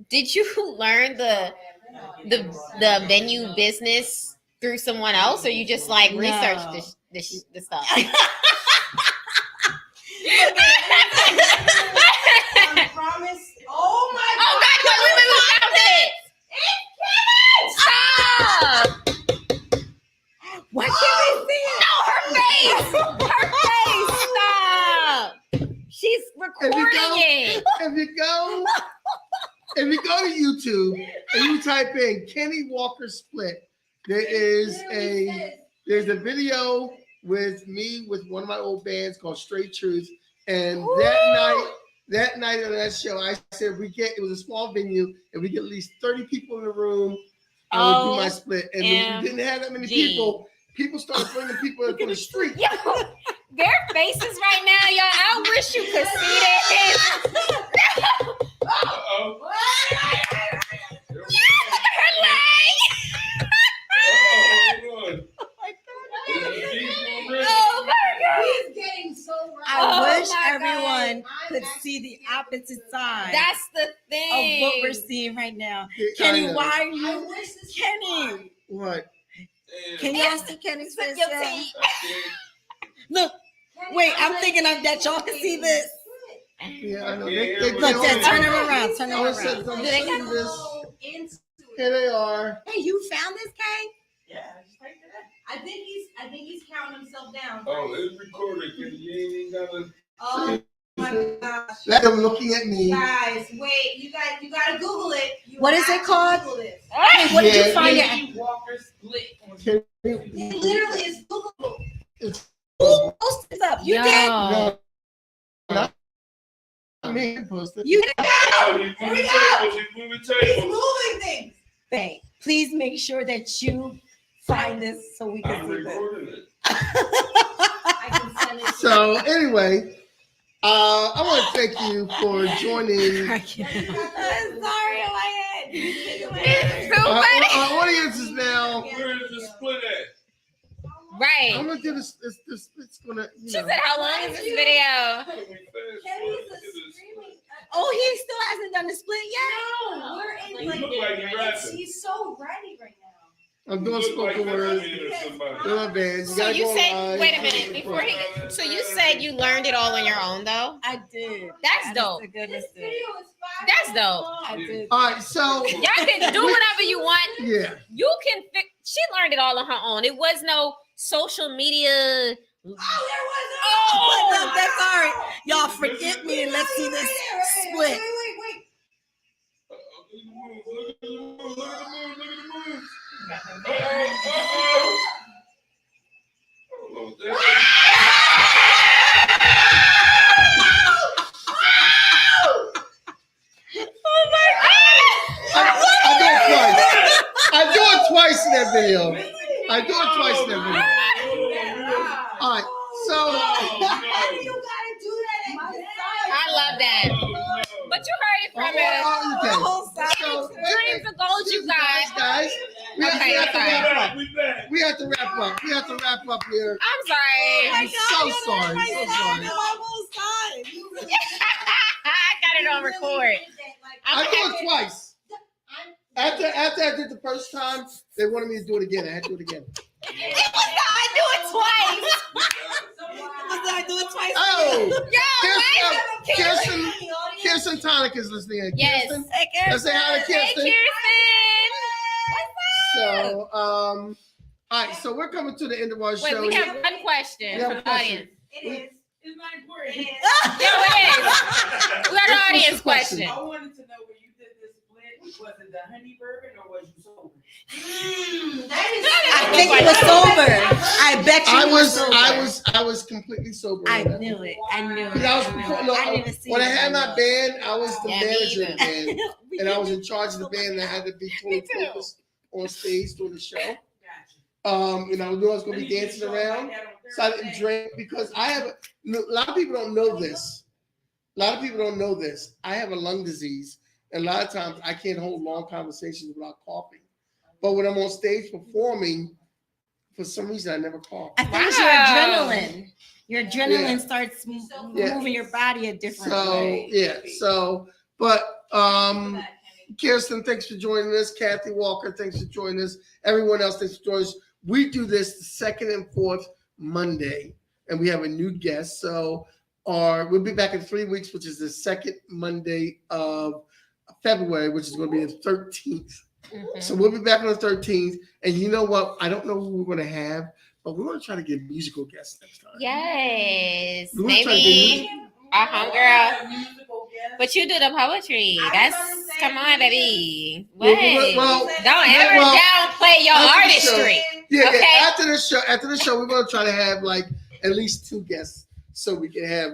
Speaker 2: Did you learn the venue business through someone else, or you just like
Speaker 4: No.
Speaker 2: researched the stuff?
Speaker 5: I promise. Oh my
Speaker 2: Oh God! Wait! Stop!
Speaker 4: Why can't we see it?
Speaker 2: No, her face! Stop! She's recording it.
Speaker 1: If you go to YouTube and you type in Kenny Walker split, there's a video with me with one of my old bands called Straight Truth. And that night on that show, I said it was a small venue, and we get at least 30 people in the room, I would do my split. And when we didn't have that many people started bringing people in from the street.
Speaker 2: Yo, their faces right now, y'all. I wish you could see their
Speaker 3: Uh-oh.
Speaker 2: Look at her leg.
Speaker 3: Hold on.
Speaker 2: Oh
Speaker 4: wish
Speaker 2: my
Speaker 4: everyone
Speaker 5: God.
Speaker 4: could see the opposite side
Speaker 2: That's the
Speaker 4: of
Speaker 2: thing.
Speaker 4: what we're seeing right now.
Speaker 1: I
Speaker 4: Kenny,
Speaker 1: know.
Speaker 4: why are
Speaker 5: I
Speaker 4: you?
Speaker 5: wish this was
Speaker 4: Kenny,
Speaker 5: fun.
Speaker 1: What?
Speaker 4: can y'all see Kenny's
Speaker 2: Sip
Speaker 4: face?
Speaker 2: your
Speaker 4: Yeah.
Speaker 2: tea.
Speaker 4: Look,
Speaker 5: Kenny,
Speaker 4: wait, I'm
Speaker 5: like,
Speaker 4: thinking of that. Y'all can see this.
Speaker 1: Yeah, I know.
Speaker 4: Look, Dad, turn them around. Turn them
Speaker 1: I said,
Speaker 4: around.
Speaker 1: don't
Speaker 2: Do they
Speaker 1: see
Speaker 2: got-
Speaker 1: this.
Speaker 5: So into
Speaker 1: Here
Speaker 5: it.
Speaker 1: they are.
Speaker 4: Hey, you found this, Kay?
Speaker 6: Yeah, just like that.
Speaker 5: I think he's counting himself down.
Speaker 3: Oh, it's recorded. You ain't even gotta.
Speaker 5: Oh my gosh.
Speaker 1: Let them looking at me.
Speaker 5: Guys, wait, you gotta Google it. You
Speaker 4: What is
Speaker 5: have
Speaker 4: it
Speaker 5: to
Speaker 4: called?
Speaker 5: Google this.
Speaker 4: Hey, what did
Speaker 1: Yeah,
Speaker 4: you find
Speaker 1: yeah.
Speaker 4: it?
Speaker 6: Walker split.
Speaker 1: Can
Speaker 5: It literally is Googleable.
Speaker 4: Who posted this up? You
Speaker 2: Yo.
Speaker 4: did?
Speaker 1: No. Not me. Posted.
Speaker 4: You did?
Speaker 3: Oh, you moving tables. You moving
Speaker 5: He's
Speaker 3: tables.
Speaker 5: moving things.
Speaker 4: Babe, please make sure that you find this so we can
Speaker 3: I'm
Speaker 4: see this.
Speaker 3: recording it.
Speaker 5: I can send it to
Speaker 1: So anyway, I want to thank you for joining.
Speaker 4: I'm sorry, oh my head.
Speaker 2: It's so funny.
Speaker 1: Our audience is now.
Speaker 3: Where is the split at?
Speaker 1: I'm
Speaker 2: Right.
Speaker 1: gonna do this. It's gonna.
Speaker 2: She said, "How long is this video?"
Speaker 5: Kenny's screaming.
Speaker 4: Oh, he still hasn't done the split yet?
Speaker 5: No, we're in
Speaker 3: You
Speaker 5: like,
Speaker 3: look like you're rapping.
Speaker 5: he's so ready right now.
Speaker 1: I'm doing
Speaker 3: You look like
Speaker 1: spoken
Speaker 3: you're
Speaker 1: word.
Speaker 3: rapping or somebody.
Speaker 1: Doing a band.
Speaker 2: So
Speaker 1: gotta
Speaker 2: you
Speaker 1: go
Speaker 2: said,
Speaker 1: live.
Speaker 2: wait a minute, before he. So you said you learned it all on your own, though.
Speaker 4: I did.
Speaker 2: That's dope.
Speaker 4: Honest to goodness,
Speaker 5: This
Speaker 4: did.
Speaker 5: video is 5
Speaker 2: That's
Speaker 5: minutes
Speaker 2: dope.
Speaker 5: long.
Speaker 4: I did.
Speaker 1: All right, so
Speaker 2: Y'all can do whatever you want.
Speaker 1: yeah,
Speaker 2: You can. She learned it all on her own. It was no social media.
Speaker 5: Oh, there was
Speaker 2: Oh,
Speaker 4: Look, that's all right. Y'all forgive me and let's see this split.
Speaker 5: Wait.
Speaker 3: Look at the move. Look at the move. Look at the move.
Speaker 1: I do it twice in that video. I do it twice in that video. All right, so
Speaker 5: Why do you gotta do that at my side?
Speaker 2: I love that. But you heard it from her.
Speaker 1: okay.
Speaker 4: The whole side.
Speaker 1: So,
Speaker 2: Dreams of gold, you guys.
Speaker 1: guys, we have
Speaker 2: Okay,
Speaker 1: to
Speaker 2: sorry.
Speaker 1: wrap up.
Speaker 3: We back.
Speaker 1: We have to wrap up. We have to wrap up here.
Speaker 2: I'm sorry.
Speaker 1: I'm so sorry. So sorry.
Speaker 2: I got it on record.
Speaker 1: I
Speaker 2: Okay.
Speaker 1: do it twice. After I did the first time, they wanted me to do it again. I had to do it again.
Speaker 2: I do it twice.
Speaker 4: I do it twice.
Speaker 1: Oh,
Speaker 2: Yo, wait.
Speaker 1: Kirsten Tonic is listening. In.
Speaker 2: Yes.
Speaker 1: Kirsten,
Speaker 4: Hey,
Speaker 1: let's say hi to
Speaker 2: Hey,
Speaker 1: Kirsten.
Speaker 2: Kirsten.
Speaker 1: So, all right. So we're coming to the end of our
Speaker 2: Wait,
Speaker 1: show.
Speaker 2: we have one question
Speaker 1: We have
Speaker 2: from
Speaker 1: a
Speaker 2: the audience.
Speaker 5: It is.
Speaker 6: It's not important.
Speaker 5: It is.
Speaker 2: Yo, it is. We got an
Speaker 1: What's
Speaker 2: audience
Speaker 1: the question?
Speaker 2: question.
Speaker 6: I wanted to know when you did this split, was it the honey bourbon or was you sober?
Speaker 4: I think it was sober. I bet you
Speaker 1: I was completely sober.
Speaker 4: I
Speaker 1: on that.
Speaker 4: knew it. I knew it.
Speaker 1: Because
Speaker 4: I didn't see
Speaker 1: when I
Speaker 4: it.
Speaker 1: had my band, I was the
Speaker 2: Yeah, me
Speaker 1: manager of the
Speaker 2: either.
Speaker 1: band, and I was in charge of the band. And I had to be totally
Speaker 2: Me too.
Speaker 1: focused on stage during the show.
Speaker 6: Gotcha.
Speaker 1: And I knew I was going to be dancing around, so I didn't drink because I have a lot of people don't know this. A lot of people don't know this. I have a lung disease, and a lot of times I can't hold long conversations without coughing. But when I'm on stage performing, for some reason I never cough.
Speaker 4: I think it's
Speaker 2: Wow.
Speaker 4: your adrenaline. Your adrenaline
Speaker 1: Yeah.
Speaker 4: starts
Speaker 1: Yeah.
Speaker 4: moving your body a different
Speaker 1: So
Speaker 4: way.
Speaker 1: yeah, but Kirsten, thanks for joining us. Kathy Walker, thanks for joining us. Everyone else, thanks for joining us. We do this the second and fourth Monday, and we have a new guest. So we'll be back in 3 weeks, which is the second Monday of February, which is going to be the 13th.
Speaker 2: Mhm.
Speaker 1: So we'll be back on the 13th. And you know what? I don't know who we're going to have, but we're going to try to get musical guests next time.
Speaker 2: Yes.
Speaker 1: We're gonna try to
Speaker 2: Maybe our homegirl.
Speaker 6: Musical guest.
Speaker 2: But you do the poetry.
Speaker 5: I was
Speaker 2: That's
Speaker 5: gonna say,
Speaker 2: come on, baby.
Speaker 1: Well,
Speaker 2: What?
Speaker 1: well,
Speaker 2: Don't ever
Speaker 1: well,
Speaker 2: downplay your
Speaker 1: after the
Speaker 2: artistry.
Speaker 1: Yeah,
Speaker 2: Okay.
Speaker 1: yeah. After the show, we're gonna try to have like at least 2 guests, so we can have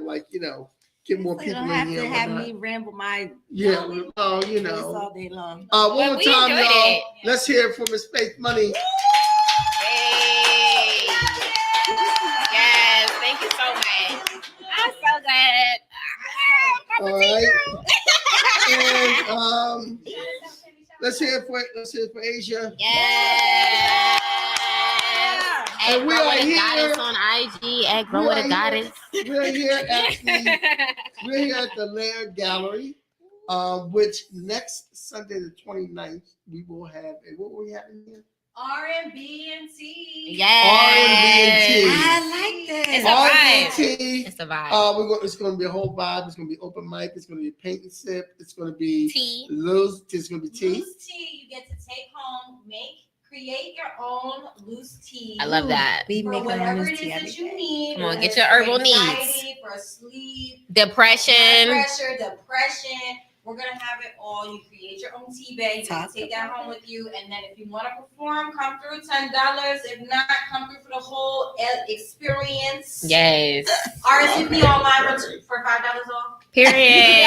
Speaker 1: get more
Speaker 4: So you
Speaker 1: people
Speaker 4: don't
Speaker 1: in
Speaker 4: have
Speaker 1: here.
Speaker 4: to
Speaker 1: and
Speaker 4: have
Speaker 1: whatnot.
Speaker 4: me ramble my
Speaker 1: Yeah, oh,
Speaker 4: voice all day long.
Speaker 1: One
Speaker 2: Well,
Speaker 1: more
Speaker 2: we
Speaker 1: time,
Speaker 2: enjoyed
Speaker 1: y'all.
Speaker 2: it.
Speaker 1: Let's hear it from Miss Faith Money.
Speaker 2: Hey. Yes, thank you so much. I'm so glad. I'm a
Speaker 1: All right.
Speaker 2: teacher.
Speaker 1: And let's hear it for Asia.
Speaker 2: Yes. At
Speaker 1: And we
Speaker 2: Grow
Speaker 1: are
Speaker 2: With a
Speaker 1: here.
Speaker 2: Goddess on IG. At Grow With a Goddess.
Speaker 1: We're here at the Lair Gallery, which next Sunday the 29th, we will have what were we having here?
Speaker 5: R&B and T.
Speaker 2: Yes.
Speaker 4: I like that.
Speaker 2: It's a vibe.
Speaker 1: R&B.
Speaker 2: It's a vibe.
Speaker 1: It's going to be a whole vibe. It's going to be open mic. It's going to be paint and sip. It's going to be
Speaker 2: Tea.
Speaker 1: It's going to be tea.
Speaker 5: Loose tea. You get to take home, create your own loose tea.
Speaker 2: I love that.
Speaker 4: We
Speaker 5: For
Speaker 4: make our
Speaker 5: whatever
Speaker 4: own
Speaker 5: it is
Speaker 4: tea
Speaker 5: that
Speaker 4: every
Speaker 5: you
Speaker 4: day.
Speaker 5: need.
Speaker 2: Come on,
Speaker 5: whether
Speaker 2: get
Speaker 5: it's
Speaker 2: your
Speaker 5: for
Speaker 2: herbal
Speaker 5: anxiety,
Speaker 2: needs.
Speaker 5: For sleep,
Speaker 2: Depression.
Speaker 5: blood pressure, depression. We're gonna have it all. You create your own tea bag. You can take that home with you, and then if you want to perform, come through $10. If not, come through for the whole experience.
Speaker 2: Yes.
Speaker 5: RSVP online for $5 off.
Speaker 2: Period.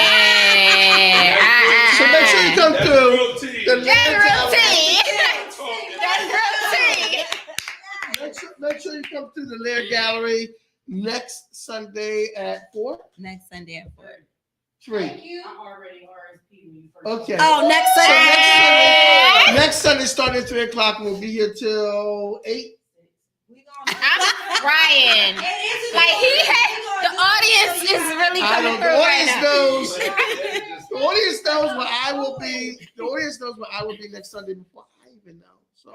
Speaker 1: So make sure you come
Speaker 3: That's
Speaker 1: through.
Speaker 3: real tea.
Speaker 1: The
Speaker 2: That's
Speaker 1: Lair
Speaker 2: real
Speaker 1: Gallery.
Speaker 2: tea. That's real tea.
Speaker 1: Make sure you come through the Lair Gallery next Sunday at 4.
Speaker 4: Next Sunday at 4.
Speaker 1: 3.
Speaker 5: Thank you.
Speaker 6: I already RSP when you first.
Speaker 1: Okay.
Speaker 4: Oh, next
Speaker 1: So
Speaker 4: Sunday.
Speaker 1: next Sunday starting at 3 o'clock. We'll be here till 8.
Speaker 5: We gonna
Speaker 2: I'm crying. Like the audience is really
Speaker 1: I
Speaker 2: coming
Speaker 1: don't.
Speaker 2: through
Speaker 1: The
Speaker 2: right
Speaker 1: audience
Speaker 2: now.
Speaker 1: knows. The audience knows where I will be. The audience knows where I will be next Sunday before I even know. So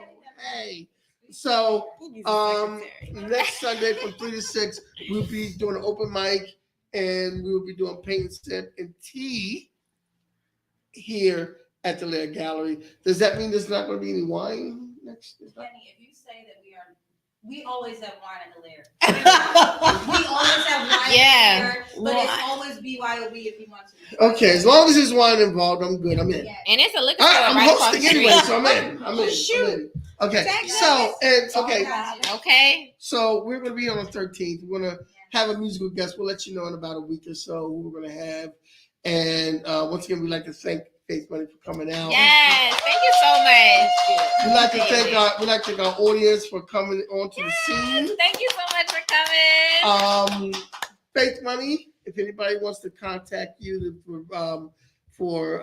Speaker 1: hey. So next Sunday from 3 to 6, we'll be doing an open mic, and we will be doing paint and sip and tea here at the Lair Gallery. Does that mean there's not going to be any wine next?
Speaker 5: Kenny, if you say that we always have wine at the Lair. We always have wine
Speaker 2: Yeah.
Speaker 5: at the Lair, but it's always BYOB if you want to.
Speaker 1: Okay, as long as there's wine involved, I'm good. I'm in.
Speaker 5: Yeah.
Speaker 2: And it's a liquor store
Speaker 1: I'm
Speaker 2: right across the
Speaker 1: hosting
Speaker 2: street.
Speaker 1: anyway, so I'm in. I'm in.
Speaker 4: Shoot.
Speaker 1: I'm in. Okay,
Speaker 4: Thank
Speaker 1: so okay,
Speaker 2: Okay.
Speaker 1: so we're gonna be on the 13th. We're gonna have a musical guest. We'll let you know in about a week or so who we're gonna have. And once again, we'd like to thank Faith Money for coming out.
Speaker 2: Yes. Thank you so much.
Speaker 1: We'd like to thank our audience for coming onto the scene.
Speaker 2: Thank you so much for coming.
Speaker 1: Faith Money, if anybody wants to contact you for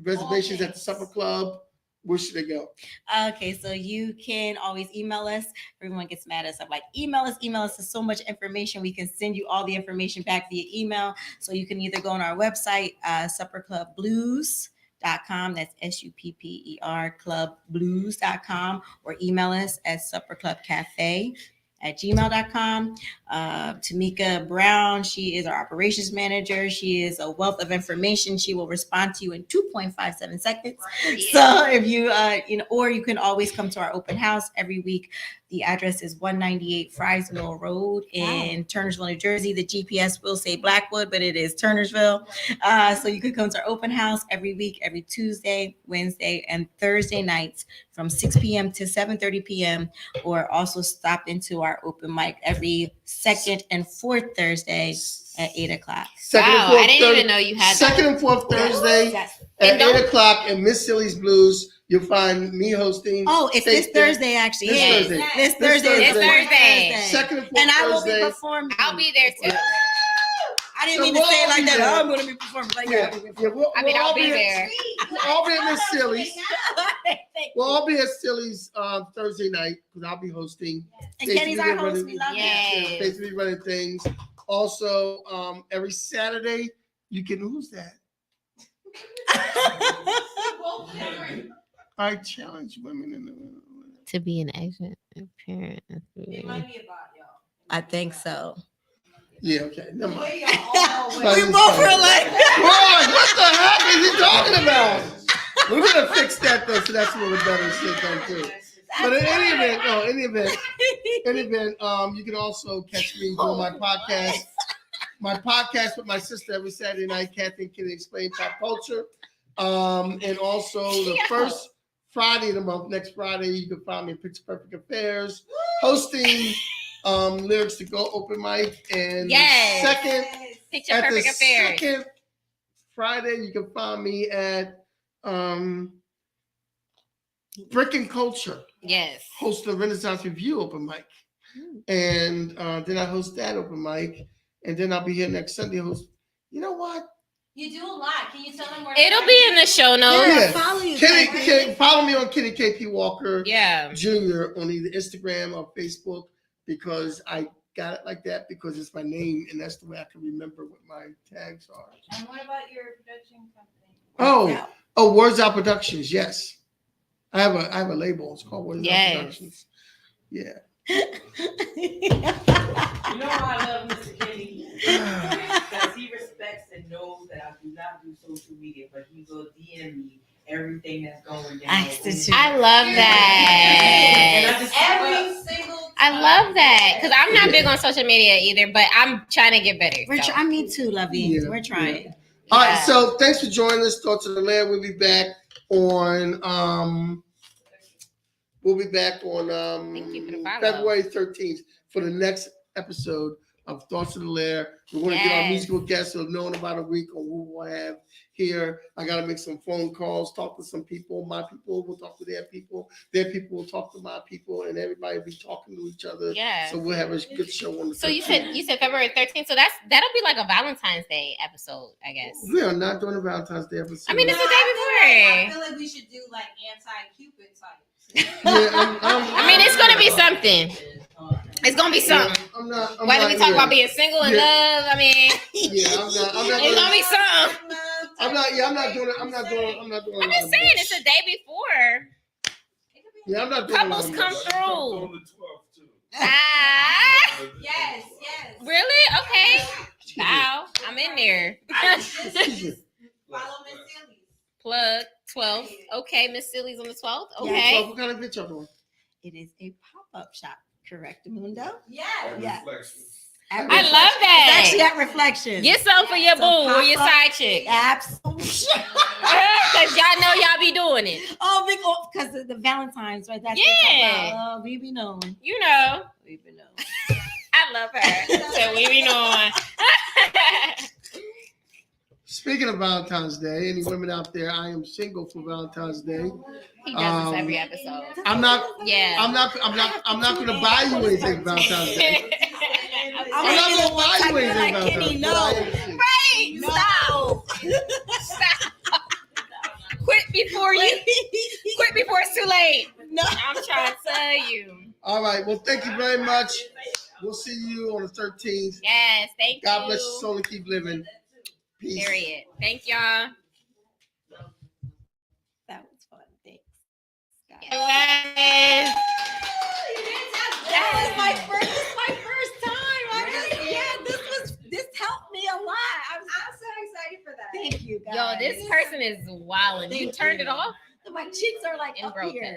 Speaker 1: reservations at the Supper Club, where should they go?
Speaker 4: Okay, so you can always email us. Everyone gets mad at us. I'm like, email us. There's so much information. We can send you all the information back via email. So you can either go on our website, supperclubblues.com. That's SUPPER clubblues.com, or email us at supperclubcafe@gmail.com. Tamika Brown, she is our operations manager. She is a wealth of information. She will respond to you in 2.57 seconds. So if you, or you can always come to our open house every week. The address is 198 Friesville Road in Turnersville, New Jersey. The GPS will say Blackwood, but it is Turnersville. So you could come to our open house every week, every Tuesday, Wednesday, and Thursday nights from 6 p.m. to 7:30 p.m. Or also stop into our open mic every second and fourth Thursday at 8 o'clock.
Speaker 2: Wow, I didn't even know you had
Speaker 1: second
Speaker 2: that.
Speaker 1: and fourth Thursday
Speaker 4: Yes.
Speaker 1: at 8 o'clock in Miss Silly's Blues. You'll find me hosting.
Speaker 4: Oh, it's this
Speaker 1: Faith there.
Speaker 4: Thursday, actually.
Speaker 1: This
Speaker 4: Yes.
Speaker 1: Thursday.
Speaker 4: This Thursday.
Speaker 1: This
Speaker 2: Thursday.
Speaker 1: Second and fourth
Speaker 4: And I will be
Speaker 1: Thursday.
Speaker 4: performing.
Speaker 2: I'll be there too.
Speaker 4: I didn't
Speaker 1: So
Speaker 4: mean to say it like that.
Speaker 1: we'll all
Speaker 4: Oh,
Speaker 1: be
Speaker 4: I'm going to be performing. Like,
Speaker 1: Yeah, we'll
Speaker 2: I'll
Speaker 1: all
Speaker 2: be there.
Speaker 1: We'll all be at Miss Silly's.
Speaker 4: Thank
Speaker 1: We'll
Speaker 4: you.
Speaker 1: all be at Silly's Thursday night because I'll be hosting.
Speaker 4: And Kenny's our host. We love
Speaker 2: Yes.
Speaker 1: Basically running things. Also, every Saturday, you can, who's that? I challenge women in the
Speaker 2: To be an excellent parent.
Speaker 5: It might be about y'all.
Speaker 4: I think so.
Speaker 1: Yeah, okay. Never mind.
Speaker 5: We all
Speaker 1: We
Speaker 5: way.
Speaker 1: both were like, what the heck is he talking about? We're gonna fix that though, so that's a little better shit done too. But in any event, you can also catch me doing my podcast. My podcast with my sister every Saturday night, Kathy can explain pop culture. And also the first Friday of the month, next Friday, you can find me at Picture Perfect Affairs, hosting Lyrics to Go open mic. And
Speaker 2: Yes. Picture
Speaker 1: at the
Speaker 2: Perfect Affairs.
Speaker 1: second Friday, you can find me at Brick and Culture,
Speaker 2: Yes.
Speaker 1: host the Renaissance Review open mic. And then I host that open mic. And then I'll be here next Sunday host. You know what?
Speaker 5: You do a lot. Can you tell them where?
Speaker 2: It'll be in the show notes.
Speaker 1: Yeah.
Speaker 4: Follow you.
Speaker 1: Kenny, follow me on Kenny KP Walker
Speaker 2: Yeah.
Speaker 1: Jr. on either Instagram or Facebook because I got it like that because it's my name and that's the way I can remember what my tags are.
Speaker 5: And what about your production company?
Speaker 1: Oh, Words Out Productions. Yes, I have a label. It's called Words
Speaker 2: Yes.
Speaker 1: Out Productions. Yeah.
Speaker 6: You know why I love Mr. Kenny? Because he respects and knows that I do not do social media, but he will DM me everything that's going down.
Speaker 2: I love
Speaker 6: And
Speaker 2: that.
Speaker 6: I just
Speaker 5: Every single.
Speaker 2: I love that because I'm not big on social media either, but I'm trying to get better.
Speaker 4: We're
Speaker 2: so.
Speaker 4: I mean too, Lovey.
Speaker 1: Yeah.
Speaker 4: We're trying.
Speaker 1: All right.
Speaker 2: Yeah.
Speaker 1: So thanks for joining us. Thoughts of the Lair. We'll be back on.
Speaker 2: Thank you for the follow.
Speaker 1: February 13th for the next episode of Thoughts of the Lair. We're going to get our
Speaker 2: Yes.
Speaker 1: musical guests who know in about a week on who we'll have here. I got to make some phone calls, talk to some people. My people will talk to their people. Their people will talk to my people, and everybody will be talking to each other.
Speaker 2: Yeah.
Speaker 1: So we'll have a good show on the.
Speaker 2: So you
Speaker 1: 13th.
Speaker 2: said February 13th. So that'll be like a Valentine's Day episode, I guess.
Speaker 1: We are not doing a Valentine's Day episode.
Speaker 2: I mean, it's the day
Speaker 5: I
Speaker 2: before.
Speaker 5: feel like we should do like anti-Cupid type.
Speaker 2: I mean, it's gonna be something. It's gonna be something.
Speaker 1: I'm not.
Speaker 2: Whether we talk about being single and love, I mean,
Speaker 1: Yeah, I'm not.
Speaker 2: it's gonna be something.
Speaker 1: I'm not. Yeah, I'm not doing it. I'm not doing.
Speaker 2: I'm just saying, it's the day before.
Speaker 1: Yeah, I'm not doing.
Speaker 2: Couples come
Speaker 3: On
Speaker 2: through.
Speaker 3: the 12th too.
Speaker 2: Ah,
Speaker 5: Yes.
Speaker 2: really? Okay. Wow, I'm in there.
Speaker 5: Follow Miss Silly.
Speaker 2: Plug 12th. Okay, Miss Silly's on the 12th.
Speaker 1: So
Speaker 2: Okay.
Speaker 1: what kind of bitch y'all doing?
Speaker 4: It is a pop-up shop, correct, Mundo?
Speaker 5: Yes.
Speaker 4: Yeah.
Speaker 3: Reflection.
Speaker 2: I love
Speaker 4: It's
Speaker 2: that.
Speaker 4: actually at Reflection.
Speaker 2: Get some for your
Speaker 4: So
Speaker 2: boo or your
Speaker 4: pop up.
Speaker 2: side chick.
Speaker 4: Absolutely.
Speaker 2: Because y'all know y'all be doing it.
Speaker 4: Oh, because of the Valentine's, right? That's
Speaker 2: Yeah.
Speaker 4: Oh, we be knowing.
Speaker 2: You know.
Speaker 4: We be knowing.
Speaker 2: I love her. So we be knowing.
Speaker 1: Speaking of Valentine's Day, any women out there, I am single for Valentine's Day.
Speaker 2: He does this every episode.
Speaker 1: I'm not.
Speaker 2: Yeah.
Speaker 1: I'm not going to buy you anything for Valentine's Day. I'm not going to buy you anything
Speaker 4: like
Speaker 1: for
Speaker 4: Kenny,
Speaker 1: Valentine's
Speaker 4: no.
Speaker 1: Day.
Speaker 2: Right. Stop. Stop. Quit before it's too late.
Speaker 4: No.
Speaker 2: I'm trying to tell you.
Speaker 1: All right. Well, thank you very much. We'll see you on the 13th.
Speaker 2: Yes, thank you.
Speaker 1: God bless your soul and keep living. Peace.
Speaker 2: Period. Thank y'all.
Speaker 4: That was fun. Thanks.
Speaker 2: It was.
Speaker 4: That was my first time. This helped me a lot.
Speaker 5: I'm so excited for that.
Speaker 4: Thank you, guys.
Speaker 2: Yo, this person is wilding. You
Speaker 4: Thank
Speaker 2: turned
Speaker 4: you.
Speaker 2: it off?
Speaker 4: My cheeks are like
Speaker 2: And
Speaker 4: up
Speaker 2: broken.
Speaker 4: here.